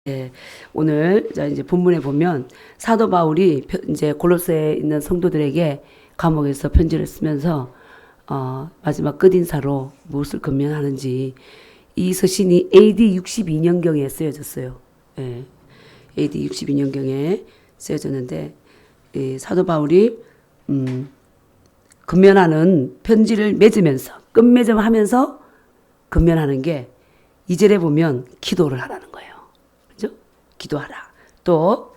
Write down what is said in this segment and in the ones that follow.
예, 오늘 이제 본문에 보면 사도 바울이 이제 골로새에 있는 성도들에게 감옥에서 편지를 쓰면서 마지막 끝인사로 무엇을 권면하는지 이 서신이 AD 62년경에 쓰여졌어요. 예, AD 62년경에 쓰여졌는데 사도 바울이 권면하는 편지를 맺으면서 끝맺음하면서 권면하는 게 2절에 보면 기도를 하라는 거예요. 그죠? 기도하라. 또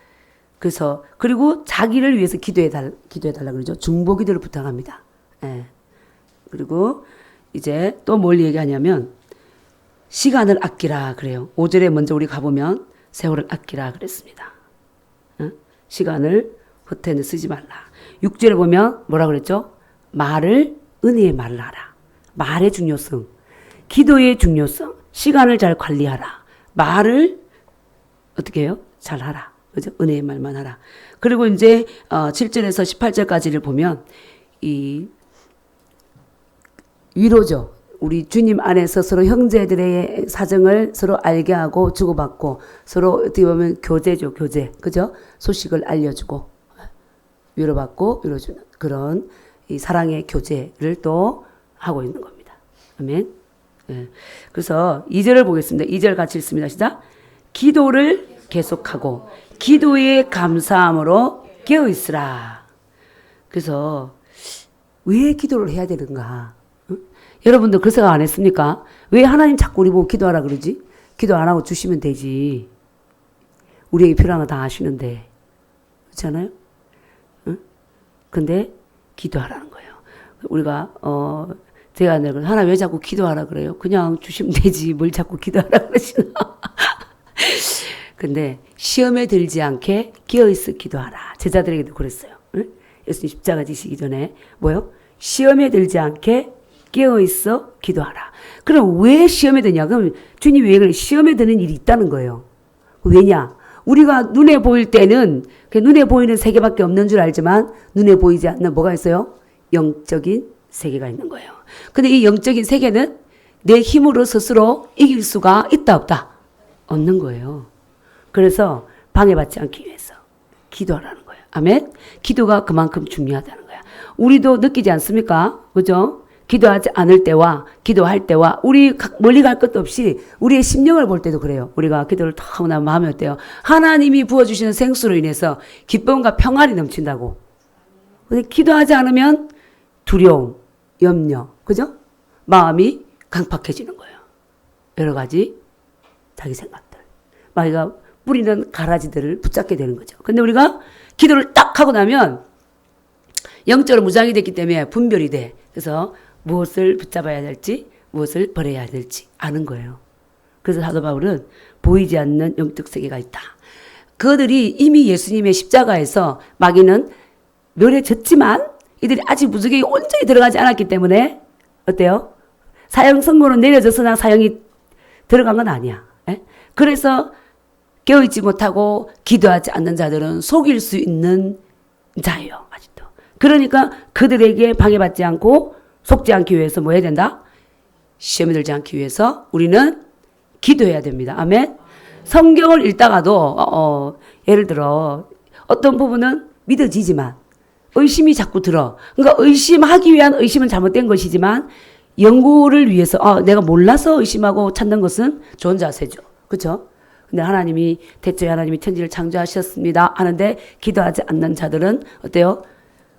그래서 그리고 자기를 위해서 기도해달라 그러죠. 중보 기도를 부탁합니다. 예. 그리고 이제 또 뭘 얘기하냐면 시간을 아끼라 그래요. 5절에 먼저 우리 가보면 세월을 아끼라 그랬습니다. 시간을 헛되이 쓰지 말라. 6절에 보면 뭐라 그랬죠? 은혜의 말을 하라. 말의 중요성, 기도의 중요성, 시간을 잘 관리하라. 말을 어떻게 해요? 잘 하라. 그죠? 은혜의 말만 하라. 그리고 이제 7절에서 18절까지를 보면 이 위로죠. 우리 주님 안에서 서로 형제들의 사정을 서로 알게 하고 주고받고 서로 어떻게 보면 교제죠. 교제. 그죠? 소식을 알려주고 위로받고 위로주는 그런 이 사랑의 교제를 또 하고 있는 겁니다. 아멘. 네. 그래서 2절을 보겠습니다. 2절 같이 읽습니다. 시작. 기도를 계속하고 기도에 감사함으로 깨어있으라. 그래서 왜 기도를 해야 되는가? 여러분들 그 생각 안 했습니까? 왜 하나님 자꾸 우리 보고 기도하라 그러지? 기도 안 하고 주시면 되지. 우리에게 필요한 거 다 아시는데. 그렇지 않아요? 응? 근데 기도하라는 거예요. 우리가 제가 하나 왜 자꾸 기도하라 그래요? 그냥 주시면 되지. 뭘 자꾸 기도하라 그러시나? 근데 시험에 들지 않게 깨어있어 기도하라. 제자들에게도 그랬어요. 응? 예수님 십자가 지시기 전에 뭐요? 시험에 들지 않게 깨어있어 기도하라. 그럼 왜 시험에 드냐? 그럼 주님이 왜 그래? 시험에 드는 일이 있다는 거예요. 왜냐? 우리가 눈에 보일 때는 눈에 보이는 세계밖에 없는 줄 알지만 눈에 보이지 않는 뭐가 있어요? 영적인 세계가 있는 거예요. 근데 이 영적인 세계는 내 힘으로 스스로 이길 수가 있다 없다? 없는 거예요. 그래서 방해받지 않기 위해서 기도하라는 거예요. 아멘? 기도가 그만큼 중요하다는 거야. 우리도 느끼지 않습니까? 그죠? 기도하지 않을 때와 기도할 때와 우리 멀리 갈 것도 없이 우리의 심령을 볼 때도 그래요. 우리가 기도를 다 하고 나면 마음이 어때요? 하나님이 부어주시는 생수로 인해서 기쁨과 평안이 넘친다고. 근데 기도하지 않으면 두려움, 염려, 그죠? 마음이 강팍해지는 거예요. 여러 가지 자기 생각들. 마귀가 뿌리는 가라지들을 붙잡게 되는 거죠. 근데 우리가 기도를 딱 하고 나면 영적으로 무장이 됐기 때문에 분별이 돼. 그래서 무엇을 붙잡아야 될지 무엇을 버려야 될지 아는 거예요. 그래서 사도 바울은 보이지 않는 영적 세계가 있다. 그들이 이미 예수님의 십자가에서 마귀는 멸해졌지만 이들이 아직 무적에 온전히 들어가지 않았기 때문에 어때요? 사형 선고는 내려져서나 사형이 들어간 건 아니야. 에? 그래서 깨어있지 못하고 기도하지 않는 자들은 속일 수 있는 자예요. 아직도. 그러니까 그들에게 방해받지 않고 속지 않기 위해서 뭐 해야 된다? 시험에 들지 않기 위해서 우리는 기도해야 됩니다. 아멘. 성경을 읽다가도 예를 들어 어떤 부분은 믿어지지만 의심이 자꾸 들어. 그러니까 의심하기 위한 의심은 잘못된 것이지만 연구를 위해서 내가 몰라서 의심하고 찾는 것은 좋은 자세죠. 그렇죠? 근데 하나님이 대초에 하나님이 천지를 창조하셨습니다 하는데 기도하지 않는 자들은 어때요?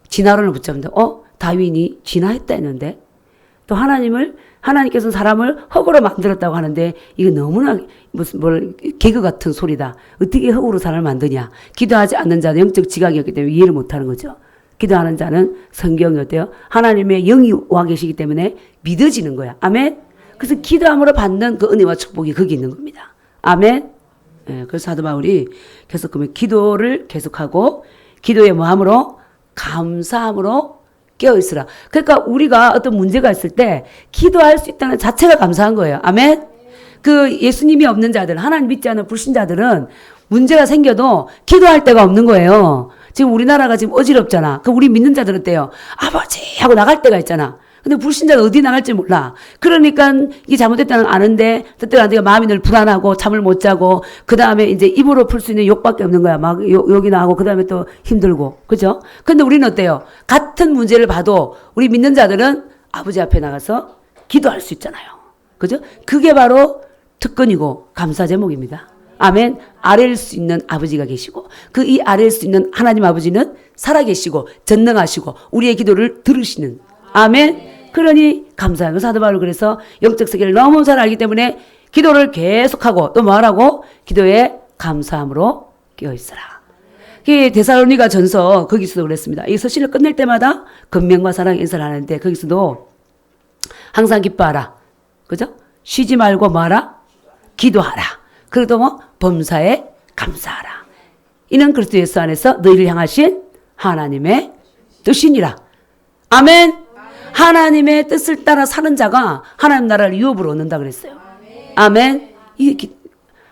진화론을 붙잡는다. 다윈이 진화했다 했는데 또 하나님께서는 사람을 흙으로 만들었다고 하는데 이게 너무나 개그 같은 소리다. 어떻게 흙으로 사람을 만드냐. 기도하지 않는 자는 영적 지각이었기 때문에 이해를 못하는 거죠. 기도하는 자는 성경이 어때요? 하나님의 영이 와 계시기 때문에 믿어지는 거야. 아멘. 그래서 기도함으로 받는 그 은혜와 축복이 거기 있는 겁니다. 아멘. 네, 그래서 사도 바울이 계속 그러면 기도를 계속하고 기도의 마음으로 감사함으로 깨어있으라. 그러니까 우리가 어떤 문제가 있을 때 기도할 수 있다는 자체가 감사한 거예요. 아멘. 그 예수님이 없는 자들, 하나님 믿지 않는 불신자들은 문제가 생겨도 기도할 데가 없는 거예요. 지금 우리나라가 지금 어지럽잖아. 그 우리 믿는 자들은 어때요? 아버지 하고 나갈 때가 있잖아. 근데 불신자는 어디 나갈지 몰라. 그러니까 이게 잘못됐다는 걸 아는데 때때로 내가 마음이 늘 불안하고 잠을 못 자고 그 다음에 이제 입으로 풀 수 있는 욕밖에 없는 거야. 막 욕이 나오고 그 다음에 또 힘들고. 그죠? 근데 우리는 어때요? 같은 문제를 봐도 우리 믿는 자들은 아버지 앞에 나가서 기도할 수 있잖아요. 그죠? 그게 바로 특권이고 감사 제목입니다. 아멘. 아랠 수 있는 아버지가 계시고 그 이 아랠 수 있는 하나님 아버지는 살아계시고 전능하시고 우리의 기도를 들으시는 아멘. 그러니 감사해요. 사도 바울 그래서 영적 세계를 너무 잘 알기 때문에 기도를 계속하고 또 뭐하라고? 기도에 감사함으로 깨어있어라. 데살로니가 전서 거기서도 그랬습니다. 이 서신을 끝낼 때마다 권면과 사랑 인사를 하는데 거기서도 항상 기뻐하라. 그죠? 쉬지 말고 뭐하라? 기도하라. 그래도 뭐 범사에 감사하라. 이는 그리스도 예수 안에서 너희를 향하신 하나님의 뜻이니라. 아멘. 하나님의 뜻을 따라 사는 자가 하나님 나라를 유업으로 얻는다 그랬어요. 아멘.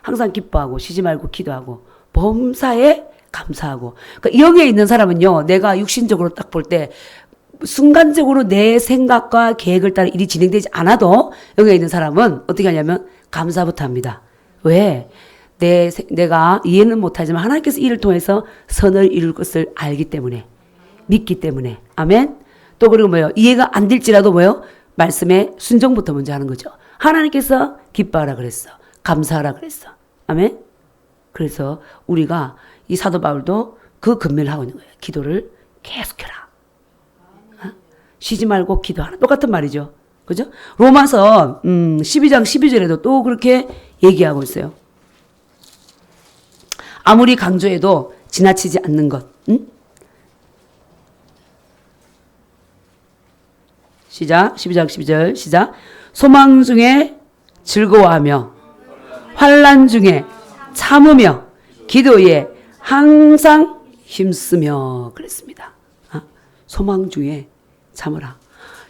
항상 기뻐하고 쉬지 말고 기도하고 범사에 감사하고. 그러니까 영에 있는 사람은요, 내가 육신적으로 딱 볼 때 순간적으로 내 생각과 계획을 따라 일이 진행되지 않아도 영에 있는 사람은 어떻게 하냐면 감사부터 합니다. 왜? 내가 이해는 못하지만 하나님께서 이를 통해서 선을 이룰 것을 알기 때문에, 믿기 때문에. 아멘. 또 그리고 뭐요? 이해가 안 될지라도 뭐요? 말씀에 순종부터 먼저 하는 거죠. 하나님께서 기뻐하라 그랬어. 감사하라 그랬어. 아멘. 그래서 우리가 이 사도 바울도 그 근면을 하고 있는 거예요. 기도를 계속해라. 쉬지 말고 기도하라. 똑같은 말이죠. 그죠? 로마서 12장 12절에도 또 그렇게 얘기하고 있어요. 아무리 강조해도 지나치지 않는 것. 시작. 12장 12절 시작. 소망 중에 즐거워하며 환난 중에 참으며 기도에 항상 힘쓰며 그랬습니다. 소망 중에 참으라.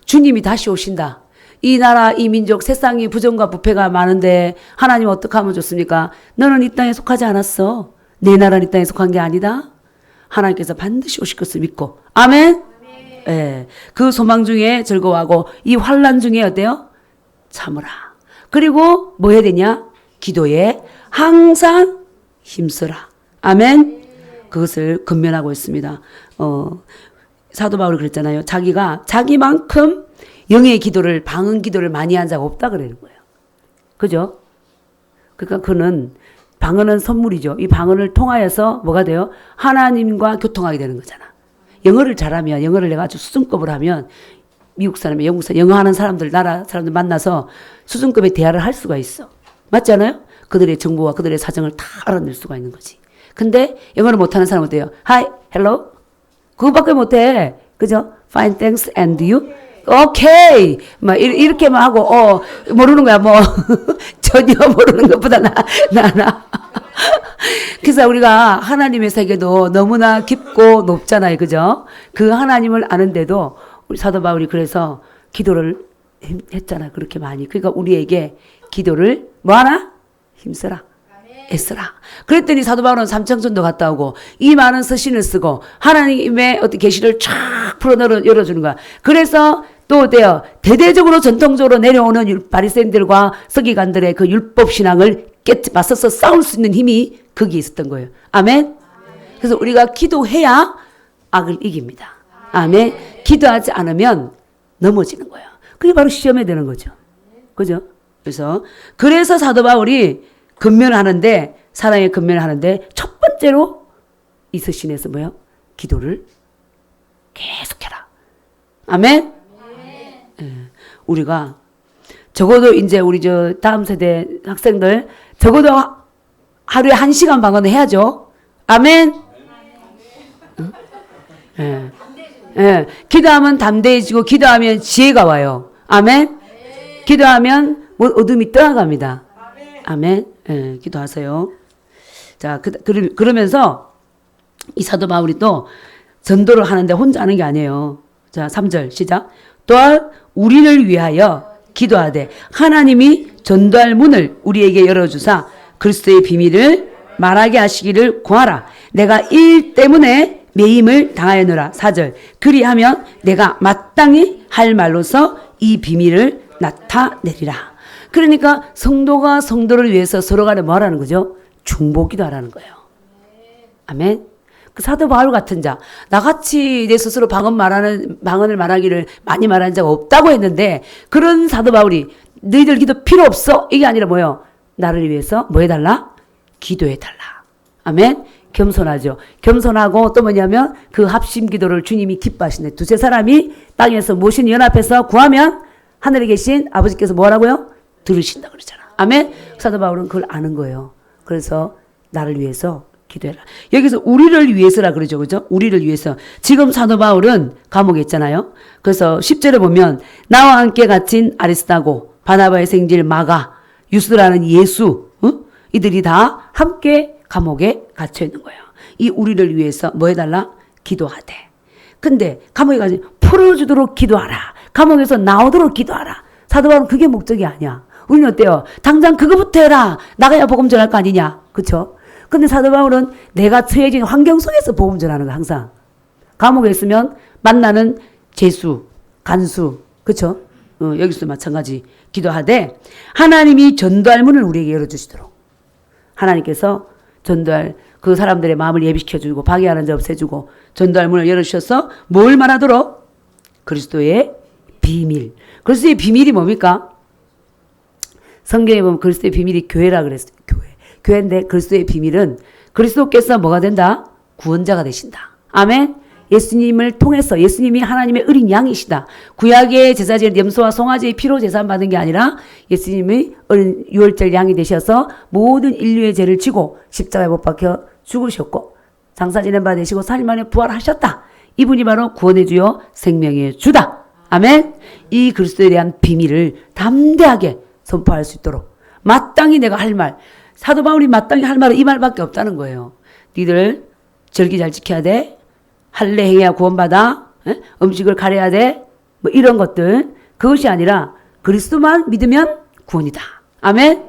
주님이 다시 오신다. 이 나라 이 민족 세상이 부정과 부패가 많은데 하나님 어떻게 하면 좋습니까? 너는 이 땅에 속하지 않았어. 내 나라는 이 땅에 속한 게 아니다. 하나님께서 반드시 오실 것을 믿고. 아멘. 예, 그 소망 중에 즐거워하고 이 환난 중에 어때요? 참으라. 그리고 뭐 해야 되냐? 기도에 항상 힘쓰라. 아멘. 그것을 근면하고 있습니다. 사도 바울이 그랬잖아요. 자기가 자기만큼 영의 기도를, 방언 기도를 많이 한 자가 없다 그러는 거예요. 그죠? 그러니까 그는 방언은 선물이죠. 이 방언을 통하여서 뭐가 돼요? 하나님과 교통하게 되는 거잖아. 영어를 잘하면, 영어를 내가 아주 수준급으로 하면 미국 사람이, 영국 사람, 영어 하는 사람들, 나라 사람들 만나서 수준급의 대화를 할 수가 있어. 맞지 않아요? 그들의 정보와 그들의 사정을 다 알아낼 수가 있는 거지. 근데 영어를 못하는 사람은 어때요? Hi, hello? 그거밖에 못해. 그죠? Fine, thanks, and you? 오케이. 막 이렇게만 하고, 모르는 거야, 뭐. 전혀 모르는 것보다 나. 그래서 우리가 하나님의 세계도 너무나 깊고 높잖아요. 그죠? 그 하나님을 아는데도 우리 사도 바울이 그래서 기도를 했잖아요. 그렇게 많이. 그러니까 우리에게 기도를 뭐하나? 힘쓰라. 애쓰라. 그랬더니 사도 바울은 삼청전도 갔다 오고 이 많은 서신을 쓰고 하나님의 어떤 계시를 쫙 풀어 열어주는 거야. 그래서 또 어때요? 대대적으로 전통적으로 내려오는 바리새인들과 서기관들의 그 율법 신앙을 맞서서 싸울 수 있는 힘이 거기에 있었던 거예요. 아멘. 그래서 우리가 기도해야 악을 이깁니다. 아멘. 기도하지 않으면 넘어지는 거예요. 그게 바로 시험에 되는 거죠. 그죠? 그래서 사도 바울이 근면하는데, 사랑의 근면을 하는데, 첫 번째로 이 서신에서 뭐예요? 기도를 계속해라. 아멘? 우리가 적어도 이제 우리 다음 세대 학생들 적어도 하루에 1시간 방언을 해야죠. 아멘? 응? 기도하면 담대해지고 기도하면 지혜가 와요. 아멘? 기도하면 어둠이 떠나갑니다. 아멘. 기도하세요. 자, 그러면서 이 사도 바울이 또 전도를 하는데 혼자 하는 게 아니에요. 자, 3절 시작. 또한 우리를 위하여 기도하되 하나님이 전도할 문을 우리에게 열어주사 그리스도의 비밀을 말하게 하시기를 구하라. 내가 일 때문에 매임을 당하였노라. 4절. 그리하면 내가 마땅히 할 말로서 이 비밀을 나타내리라. 그러니까 성도가 성도를 위해서 서로 간에 뭐 하라는 거죠? 중보기도 하라는 거예요. 아멘. 그 사도 바울 같은 자, 나같이 내 스스로 방언을 말하기를 많이 말하는 자가 없다고 했는데, 그런 사도 바울이 너희들 기도 필요 없어, 이게 아니라 뭐예요? 나를 위해서 뭐 해달라? 기도해달라. 아멘. 겸손하죠. 겸손하고 또 뭐냐면 그 합심 기도를 주님이 기뻐하시네. 두세 사람이 땅에서 모신 연합해서 구하면 하늘에 계신 아버지께서 뭐라고요? 들으신다 그러잖아. 아멘. 사도 바울은 그걸 아는 거예요. 그래서 나를 위해서 기도해라. 여기서 우리를 위해서라 그러죠. 그죠? 우리를 위해서. 지금 사도 바울은 감옥에 있잖아요. 그래서 10절에 보면 나와 함께 갇힌 아리스타고, 바나바의 생질 마가, 유스라는 예수, 이들이 다 함께 감옥에 갇혀 있는 거예요. 이 우리를 위해서 뭐 해달라? 기도하되. 근데 감옥에 가서 풀어주도록 기도하라. 감옥에서 나오도록 기도하라. 사도 바울은 그게 목적이 아니야. 우리는 어때요? 당장 그거부터 해라. 나가야 복음 전할 거 아니냐. 그쵸? 근데 사도 바울은 내가 처해진 환경 속에서 복음 전하는 거 항상. 감옥에 있으면 만나는 죄수, 간수, 그쵸? 여기서도 마찬가지 기도하되 하나님이 전도할 문을 우리에게 열어주시도록. 하나님께서 전도할 그 사람들의 마음을 예비시켜주고 방해하는 자 없애주고 전도할 문을 열어주셔서 뭘 말하도록? 그리스도의 비밀. 그리스도의 비밀이 뭡니까? 성경에 보면 그리스도의 비밀이 교회라 그랬어요. 교회인데 그리스도의 비밀은 그리스도께서 뭐가 된다? 구원자가 되신다. 아멘. 예수님을 통해서 예수님이 하나님의 어린 양이시다. 구약의 제사제는 염소와 송아지의 피로 제사 받은 게 아니라 예수님이 어린 유월절 양이 되셔서 모든 인류의 죄를 지고 십자가에 못 박혀 죽으셨고 장사 지낸 바 되시고 4일 만에 부활하셨다. 이분이 바로 구원의 주요 생명의 주다. 아멘. 이 그리스도에 대한 비밀을 담대하게 선포할 수 있도록 마땅히 내가 할 말, 사도 바울이 마땅히 할 말은 이 말밖에 없다는 거예요. 니들 절기 잘 지켜야 돼. 할례 행해야 구원받아. 음식을 가려야 돼. 뭐 이런 것들. 그것이 아니라 그리스도만 믿으면 구원이다. 아멘.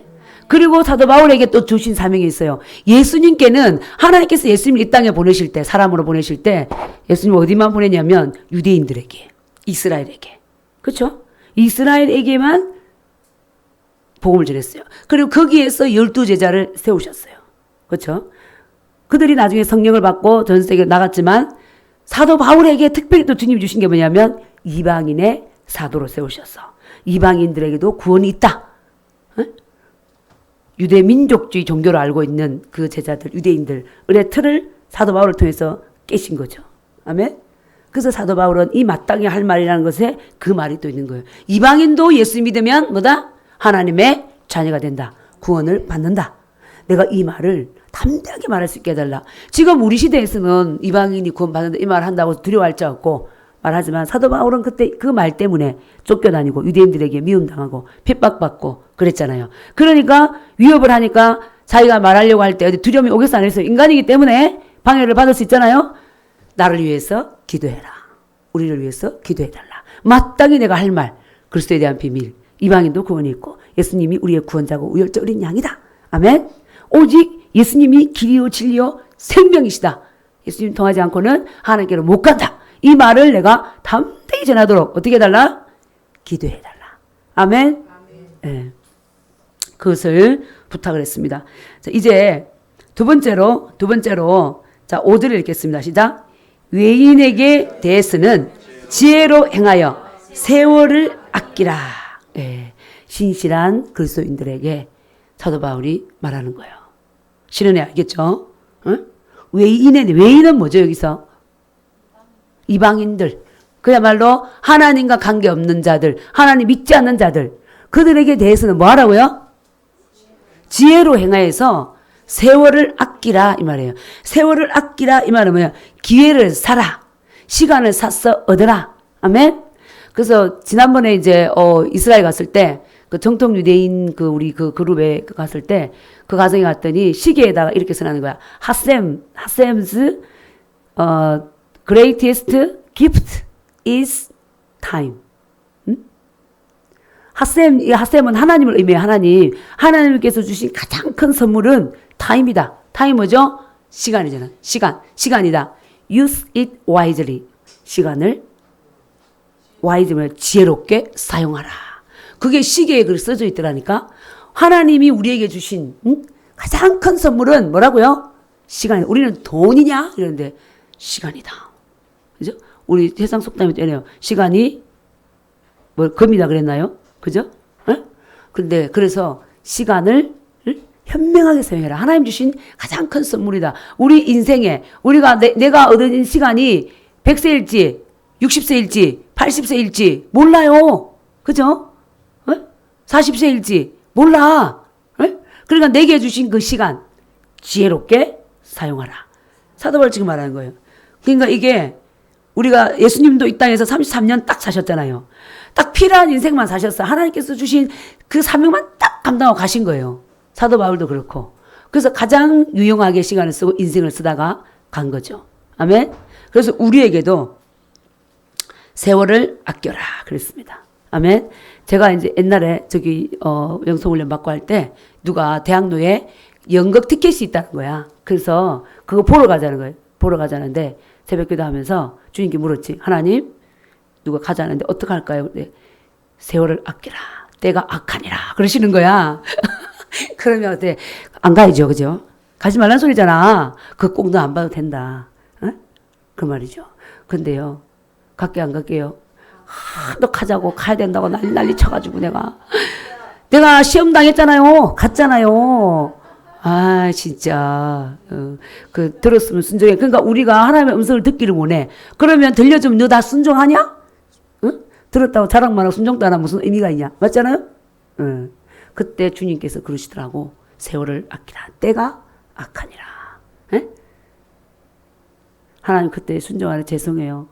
그리고 사도 바울에게 또 주신 사명이 있어요. 예수님께는 하나님께서 예수님을 이 땅에 보내실 때, 사람으로 보내실 때 예수님 어디만 보내냐면 유대인들에게, 이스라엘에게. 그렇죠? 이스라엘에게만 복음을 전했어요. 그리고 거기에서 12제자를 세우셨어요. 그렇죠? 그들이 나중에 성령을 받고 전 세계에 나갔지만 사도 바울에게 특별히 또 주님이 주신 게 뭐냐면 이방인의 사도로 세우셔서 이방인들에게도 구원이 있다. 유대 민족주의 종교를 알고 있는 그 제자들, 유대인들의 틀을 사도 바울을 통해서 깨신 거죠. 아멘. 그래서 사도 바울은 이 마땅히 할 말이라는 것에 그 말이 또 있는 거예요. 이방인도 예수 믿으면 뭐다? 하나님의 자녀가 된다. 구원을 받는다. 내가 이 말을 담대하게 말할 수 있게 해달라. 지금 우리 시대에서는 이방인이 구원받는다 이 말 한다고 두려워할 자 없고 말하지만 사도 바울은 그때 그 말 때문에 쫓겨다니고 유대인들에게 미움당하고 핍박받고 그랬잖아요. 그러니까 위협을 하니까 자기가 말하려고 할 때 어디 두려움이 오겠어 안 했어요. 인간이기 때문에 방해를 받을 수 있잖아요. 나를 위해서 기도해라. 우리를 위해서 기도해달라. 마땅히 내가 할 말, 그리스도에 대한 비밀. 이방인도 구원이 있고 예수님이 우리의 구원자고 우열적 어린 양이다. 아멘. 오직 예수님이 길이요 진리요 생명이시다. 예수님 통하지 않고는 하나님께로 못 간다. 이 말을 내가 담대히 전하도록 어떻게 해달라? 기도해달라. 아멘. 네. 그것을 부탁을 했습니다. 자, 이제 두 번째로 자 5절을 읽겠습니다. 시작. 외인에게 대해서는 지혜로 행하여 세월을 아끼라. 네. 신실한 그리스도인들에게 사도 바울이 말하는 거예요. 신은혜 알겠죠? 응? 외인은 뭐죠 여기서? 이방인들. 그야말로 하나님과 관계없는 자들, 하나님 믿지 않는 자들, 그들에게 대해서는 뭐 하라고요? 지혜로 행하여서 세월을 아끼라 이 말이에요. 세월을 아끼라 이 말은 뭐야? 기회를 사라. 시간을 사서 얻어라. 아멘? 그래서 지난번에 이제 이스라엘 갔을 때 그 정통 유대인 그 우리 그 그룹에 갔을 때 그 가정에 갔더니 시계에다가 이렇게 써놓는 거야. 하셈's greatest gift is time. 하셈은 하나님을 의미해요. 하나님께서 주신 가장 큰 선물은 타임이다. 타임 뭐죠? 시간이잖아. 시간이다. use it wisely. 시간을 wisely, 지혜롭게 사용하라. 그게 시계에 글 써져 있더라니까. 하나님이 우리에게 주신 가장 큰 선물은 뭐라고요? 시간. 우리는 돈이냐? 이러는데 시간이다. 그죠? 우리 세상 속담이 때네요. 시간이 뭐 금이다 그랬나요? 그죠? 에? 근데 그래서 시간을 현명하게 사용해라. 하나님 주신 가장 큰 선물이다. 우리 인생에 내가 얻은 시간이 100세일지 60세일지 80세일지 몰라요. 그죠? 40세일지 몰라. 그러니까 내게 주신 그 시간 지혜롭게 사용하라. 사도 바울 지금 말하는 거예요. 그러니까 이게 우리가 예수님도 이 땅에서 33년 딱 사셨잖아요. 딱 필요한 인생만 사셨어. 하나님께서 주신 그 사명만 딱 감당하고 가신 거예요. 사도 바울도 그렇고. 그래서 가장 유용하게 시간을 쓰고 인생을 쓰다가 간 거죠. 아멘. 그래서 우리에게도 세월을 아껴라 그랬습니다. 아멘. 제가 이제 옛날에 영성훈련 받고 할 때 누가 대학로에 연극 티켓이 있다는 거야. 그래서 그거 보러 가자는 거예요. 보러 가자는데 새벽기도 하면서 주님께 물었지. 하나님, 누가 가자는데 어떡할까요? 근데 세월을 아끼라. 때가 악하니라. 그러시는 거야. 그러면 어때? 안 가야죠. 그죠? 가지 말란 소리잖아. 그 꼭 너 안 봐도 된다. 어? 그 말이죠. 근데요. 갈게 안 갈게요? 너 가자고 가야 된다고 난리 쳐가지고 내가 시험 당했잖아요. 갔잖아요. 아 진짜 들었으면 순종해. 그러니까 우리가 하나님의 음성을 듣기를 원해. 그러면 들려주면 너 다 순종하냐? 응? 들었다고 자랑만 하고 순종도 안 하면 무슨 의미가 있냐? 맞잖아요? 응. 그때 주님께서 그러시더라고. 세월을 아끼라. 때가 악하니라. 에? 하나님 그때 순종하래. 죄송해요.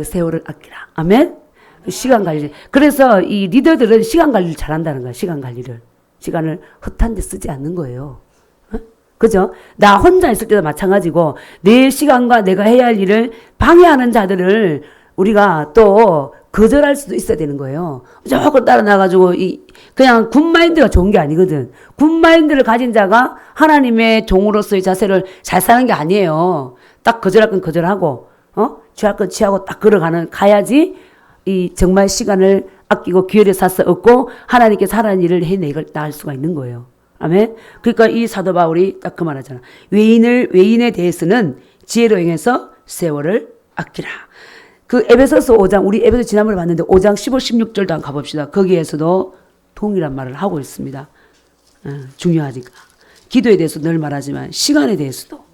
세월을 아끼라. 아멘? 시간 관리. 그래서 이 리더들은 시간 관리를 잘한다는 거야. 시간 관리를. 시간을 헛한 데 쓰지 않는 거예요. 어? 그죠? 나 혼자 있을 때도 마찬가지고 내 시간과 내가 해야 할 일을 방해하는 자들을 우리가 또 거절할 수도 있어야 되는 거예요. 조금 따라 나가지고 그냥 굿마인드가 좋은 게 아니거든. 굿마인드를 가진 자가 하나님의 종으로서의 자세를 잘 사는 게 아니에요. 딱 거절할 건 거절하고 취할 건 취하고 딱 가야지 정말 시간을 아끼고 기회를 사서 얻고 하나님께서 하라는 일을 해내갈 수가 있는 거예요. 아멘. 그러니까 이 사도 바울이 딱 그 말하잖아. 외인에 대해서는 지혜로 행해서 세월을 아끼라. 그 에베소서 5장, 우리 에베소 지난번에 봤는데 5장 15, 16절도 한번 가봅시다. 거기에서도 동일한 말을 하고 있습니다. 중요하니까. 기도에 대해서 늘 말하지만 시간에 대해서도.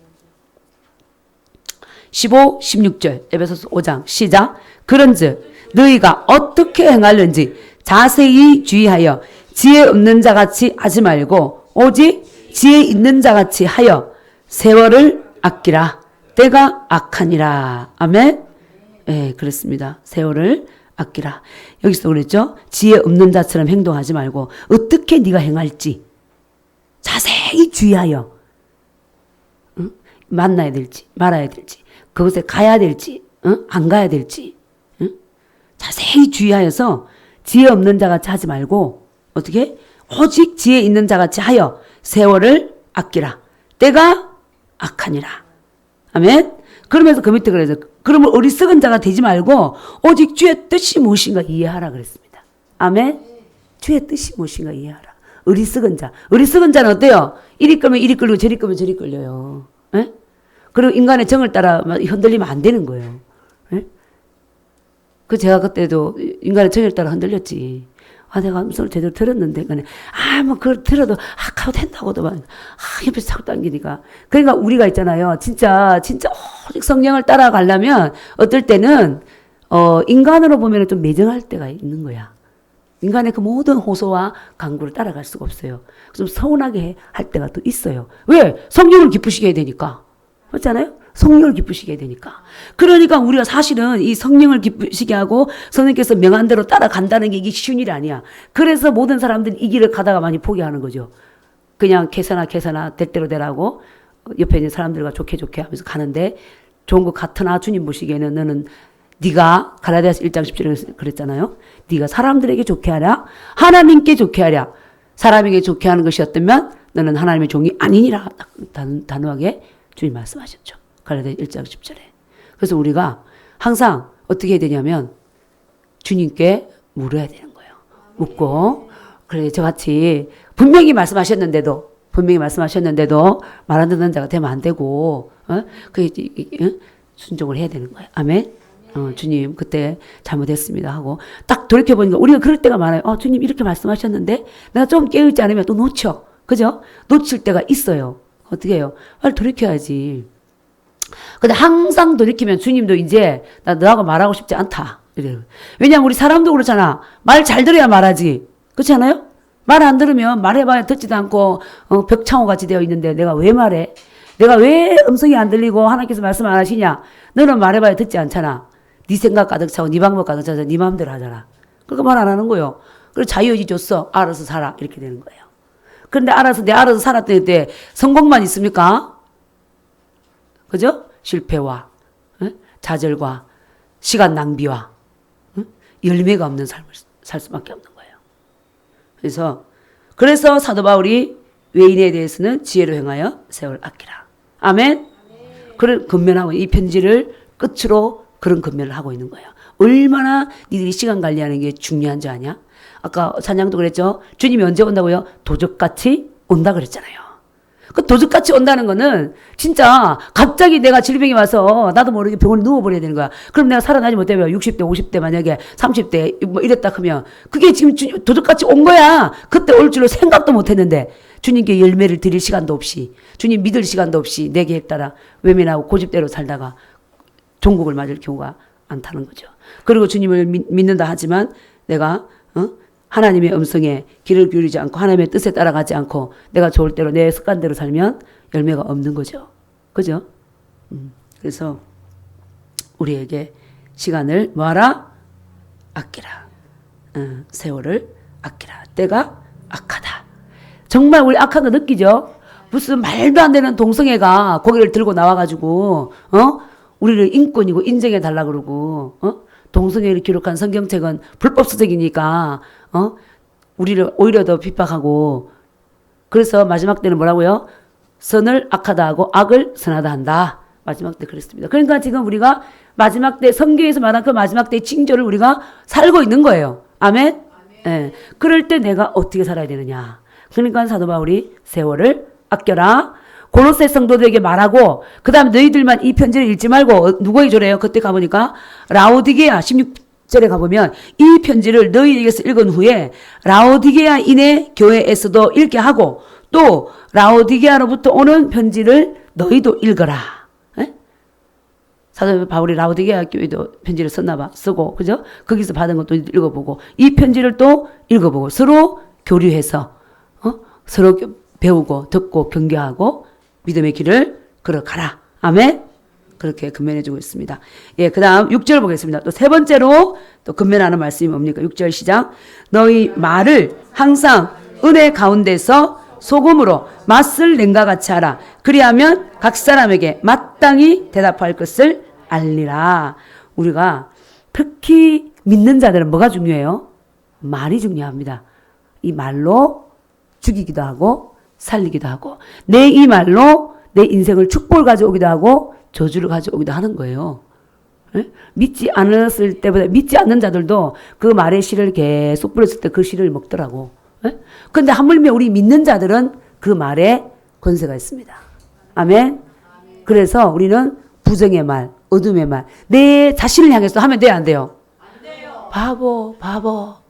15, 16절 에베소서 5장 시작. 그런즉 너희가 어떻게 행하는지 자세히 주의하여 지혜 없는 자같이 하지 말고 오직 지혜 있는 자같이 하여 세월을 아끼라. 때가 악하니라. 아멘. 예, 그렇습니다. 세월을 아끼라. 여기서 그랬죠. 지혜 없는 자처럼 행동하지 말고 어떻게 네가 행할지 자세히 주의하여 만나야 될지 말아야 될지 그곳에 가야 될지 안 가야 될지 자세히 주의하여서 지혜 없는 자같이 하지 말고 어떻게? 오직 지혜 있는 자같이 하여 세월을 아끼라. 때가 악하니라. 아멘. 그러면서 그 밑에 그래서 그러면 어리석은 자가 되지 말고 오직 주의 뜻이 무엇인가 이해하라 그랬습니다. 아멘. 주의 뜻이 무엇인가 이해하라. 어리석은 자. 어리석은 자는 어때요? 이리 끌면 이리 끌리고 저리 끌면 저리 끌려요. 에? 그리고 인간의 정을 따라 흔들리면 안 되는 거예요. 에? 제가 그때도 인간의 정을 따라 흔들렸지. 내가 음성을 제대로 들었는데, 뭐, 그걸 들어도, 가도 된다고도 막, 옆에서 자꾸 당기니까. 그러니까 우리가 있잖아요. 진짜, 오직 성령을 따라가려면, 어떨 때는, 인간으로 보면 좀 매정할 때가 있는 거야. 인간의 그 모든 호소와 강구를 따라갈 수가 없어요. 좀 서운하게 할 때가 또 있어요. 왜? 성령을 기쁘시게 해야 되니까. 맞잖아요? 성령을 기쁘시게 해야 되니까. 그러니까 우리가 사실은 이 성령을 기쁘시게 하고 성령께서 명한 대로 따라간다는 게 이게 쉬운 일이 아니야. 그래서 모든 사람들이 이 길을 가다가 많이 포기하는 거죠. 그냥 개사나 될 대로 되라고 옆에 있는 사람들과 좋게 하면서 가는데 좋은 것 같으나 주님 보시기에는 너는 네가 갈라디아서 1장 10절에 그랬잖아요. 네가 사람들에게 좋게 하랴 하나님께 좋게 하랴 사람에게 좋게 하는 것이었다면 너는 하나님의 종이 아니니라. 단호하게 주님 말씀하셨죠. 갈라디아 1장 10절에. 그래서 우리가 항상 어떻게 해야 되냐면 주님께 물어야 되는 거예요. 묻고 그래 저같이 분명히 말씀하셨는데도 말 안 듣는 자가 되면 안 되고 순종을 해야 되는 거예요. 아멘. 주님 그때 잘못했습니다 하고 딱 돌이켜보니까 우리가 그럴 때가 많아요. 주님 이렇게 말씀하셨는데 내가 좀 깨어있지 않으면 또 놓쳐. 그죠? 놓칠 때가 있어요. 어떻게 해요? 빨리 돌이켜야지. 근데 항상 돌이키면 주님도 이제 나 너하고 말하고 싶지 않다. 이래요. 왜냐면 우리 사람도 그렇잖아. 말 잘 들어야 말하지. 그렇지 않아요? 말 안 들으면 말해봐야 듣지도 않고 벽창호 같이 되어 있는데 내가 왜 말해? 내가 왜 음성이 안 들리고 하나님께서 말씀 안 하시냐? 너는 말해봐야 듣지 않잖아. 네 생각 가득 차고 네 방법 가득 차서 네 마음대로 하잖아. 그러니까 말 안 하는 거예요. 그래서 자유의지 줬어. 알아서 살아. 이렇게 되는 거예요. 그런데 알아서 살았던 때 성공만 있습니까? 그죠? 실패와 좌절과 시간 낭비와 열매가 없는 삶을 살 수밖에 없는 거예요. 그래서 사도 바울이 외인에 대해서는 지혜로 행하여 세월 아끼라. 아멘. 그런 근면하고 이 편지를 끝으로 그런 근면을 하고 있는 거예요. 얼마나 니들이 시간 관리하는 게 중요한 줄 아냐? 아까 찬양도 그랬죠. 주님이 언제 온다고요? 도적같이 온다 그랬잖아요. 그 도적같이 온다는 거는 진짜 갑자기 내가 질병이 와서 나도 모르게 병원에 누워버려야 되는 거야. 그럼 내가 살아나지 못하면 60대, 50대 만약에 30대 뭐 이랬다 하면 그게 지금 도적같이 온 거야. 그때 올 줄로 생각도 못했는데 주님께 열매를 드릴 시간도 없이 주님 믿을 시간도 없이 내 계획 따라 외면하고 고집대로 살다가 종국을 맞을 경우가 많다는 거죠. 그리고 주님을 믿는다 하지만 내가 하나님의 음성에 귀를 기울이지 않고 하나님의 뜻에 따라가지 않고 내가 좋을 대로 내 습관대로 살면 열매가 없는 거죠. 그죠? 그래서 우리에게 시간을 뭐하라? 아끼라. 세월을 아끼라. 때가 악하다. 정말 우리 악한 거 느끼죠? 무슨 말도 안 되는 동성애가 고개를 들고 나와가지고 우리를 인권이고 인정해 달라 그러고 동성애를 기록한 성경책은 불법 서적이니까 우리를 오히려 더 핍박하고 그래서 마지막 때는 뭐라고요? 선을 악하다 하고 악을 선하다 한다. 마지막 때 그랬습니다. 그러니까 지금 우리가 마지막 때 성경에서 말한 그 마지막 때의 징조를 우리가 살고 있는 거예요. 아멘? 네. 그럴 때 내가 어떻게 살아야 되느냐. 그러니까 사도 바울이 세월을 아껴라. 고로새 성도들에게 말하고 그 다음 너희들만 이 편지를 읽지 말고 누구에게 줘래요? 그때 가보니까 라오디게아 16절에 가보면 이 편지를 너희에게서 읽은 후에 라오디게아인의 교회에서도 읽게 하고 또 라오디게아로부터 오는 편지를 너희도 읽어라. 에? 사도 바울이 라오디게아 교회도 편지를 썼나 봐. 쓰고 그죠? 거기서 받은 것도 읽어보고 이 편지를 또 읽어보고 서로 교류해서 서로 배우고 듣고 경계하고 믿음의 길을 걸어가라. 아멘. 그렇게 근면해주고 있습니다. 예, 그 다음 6절 보겠습니다. 또 세 번째로 또 근면하는 말씀이 뭡니까? 6절 시작. 너희 말을 항상 은혜 가운데서 소금으로 맛을 낸과 같이 하라. 그리하면 각 사람에게 마땅히 대답할 것을 알리라. 우리가 특히 믿는 자들은 뭐가 중요해요? 말이 중요합니다. 이 말로 죽이기도 하고 살리기도 하고 내 이 말로 내 인생을 축복을 가져오기도 하고 저주를 가져오기도 하는 거예요. 에? 믿지 않았을 때보다 믿지 않는 자들도 그 말의 씨를 계속 뿌렸을 때 그 씨를 먹더라고. 그런데 하물며 우리 믿는 자들은 그 말에 권세가 있습니다. 아멘. 그래서 우리는 부정의 말, 어둠의 말, 내 자신을 향해서 하면 돼요, 안 돼요? 안 돼요.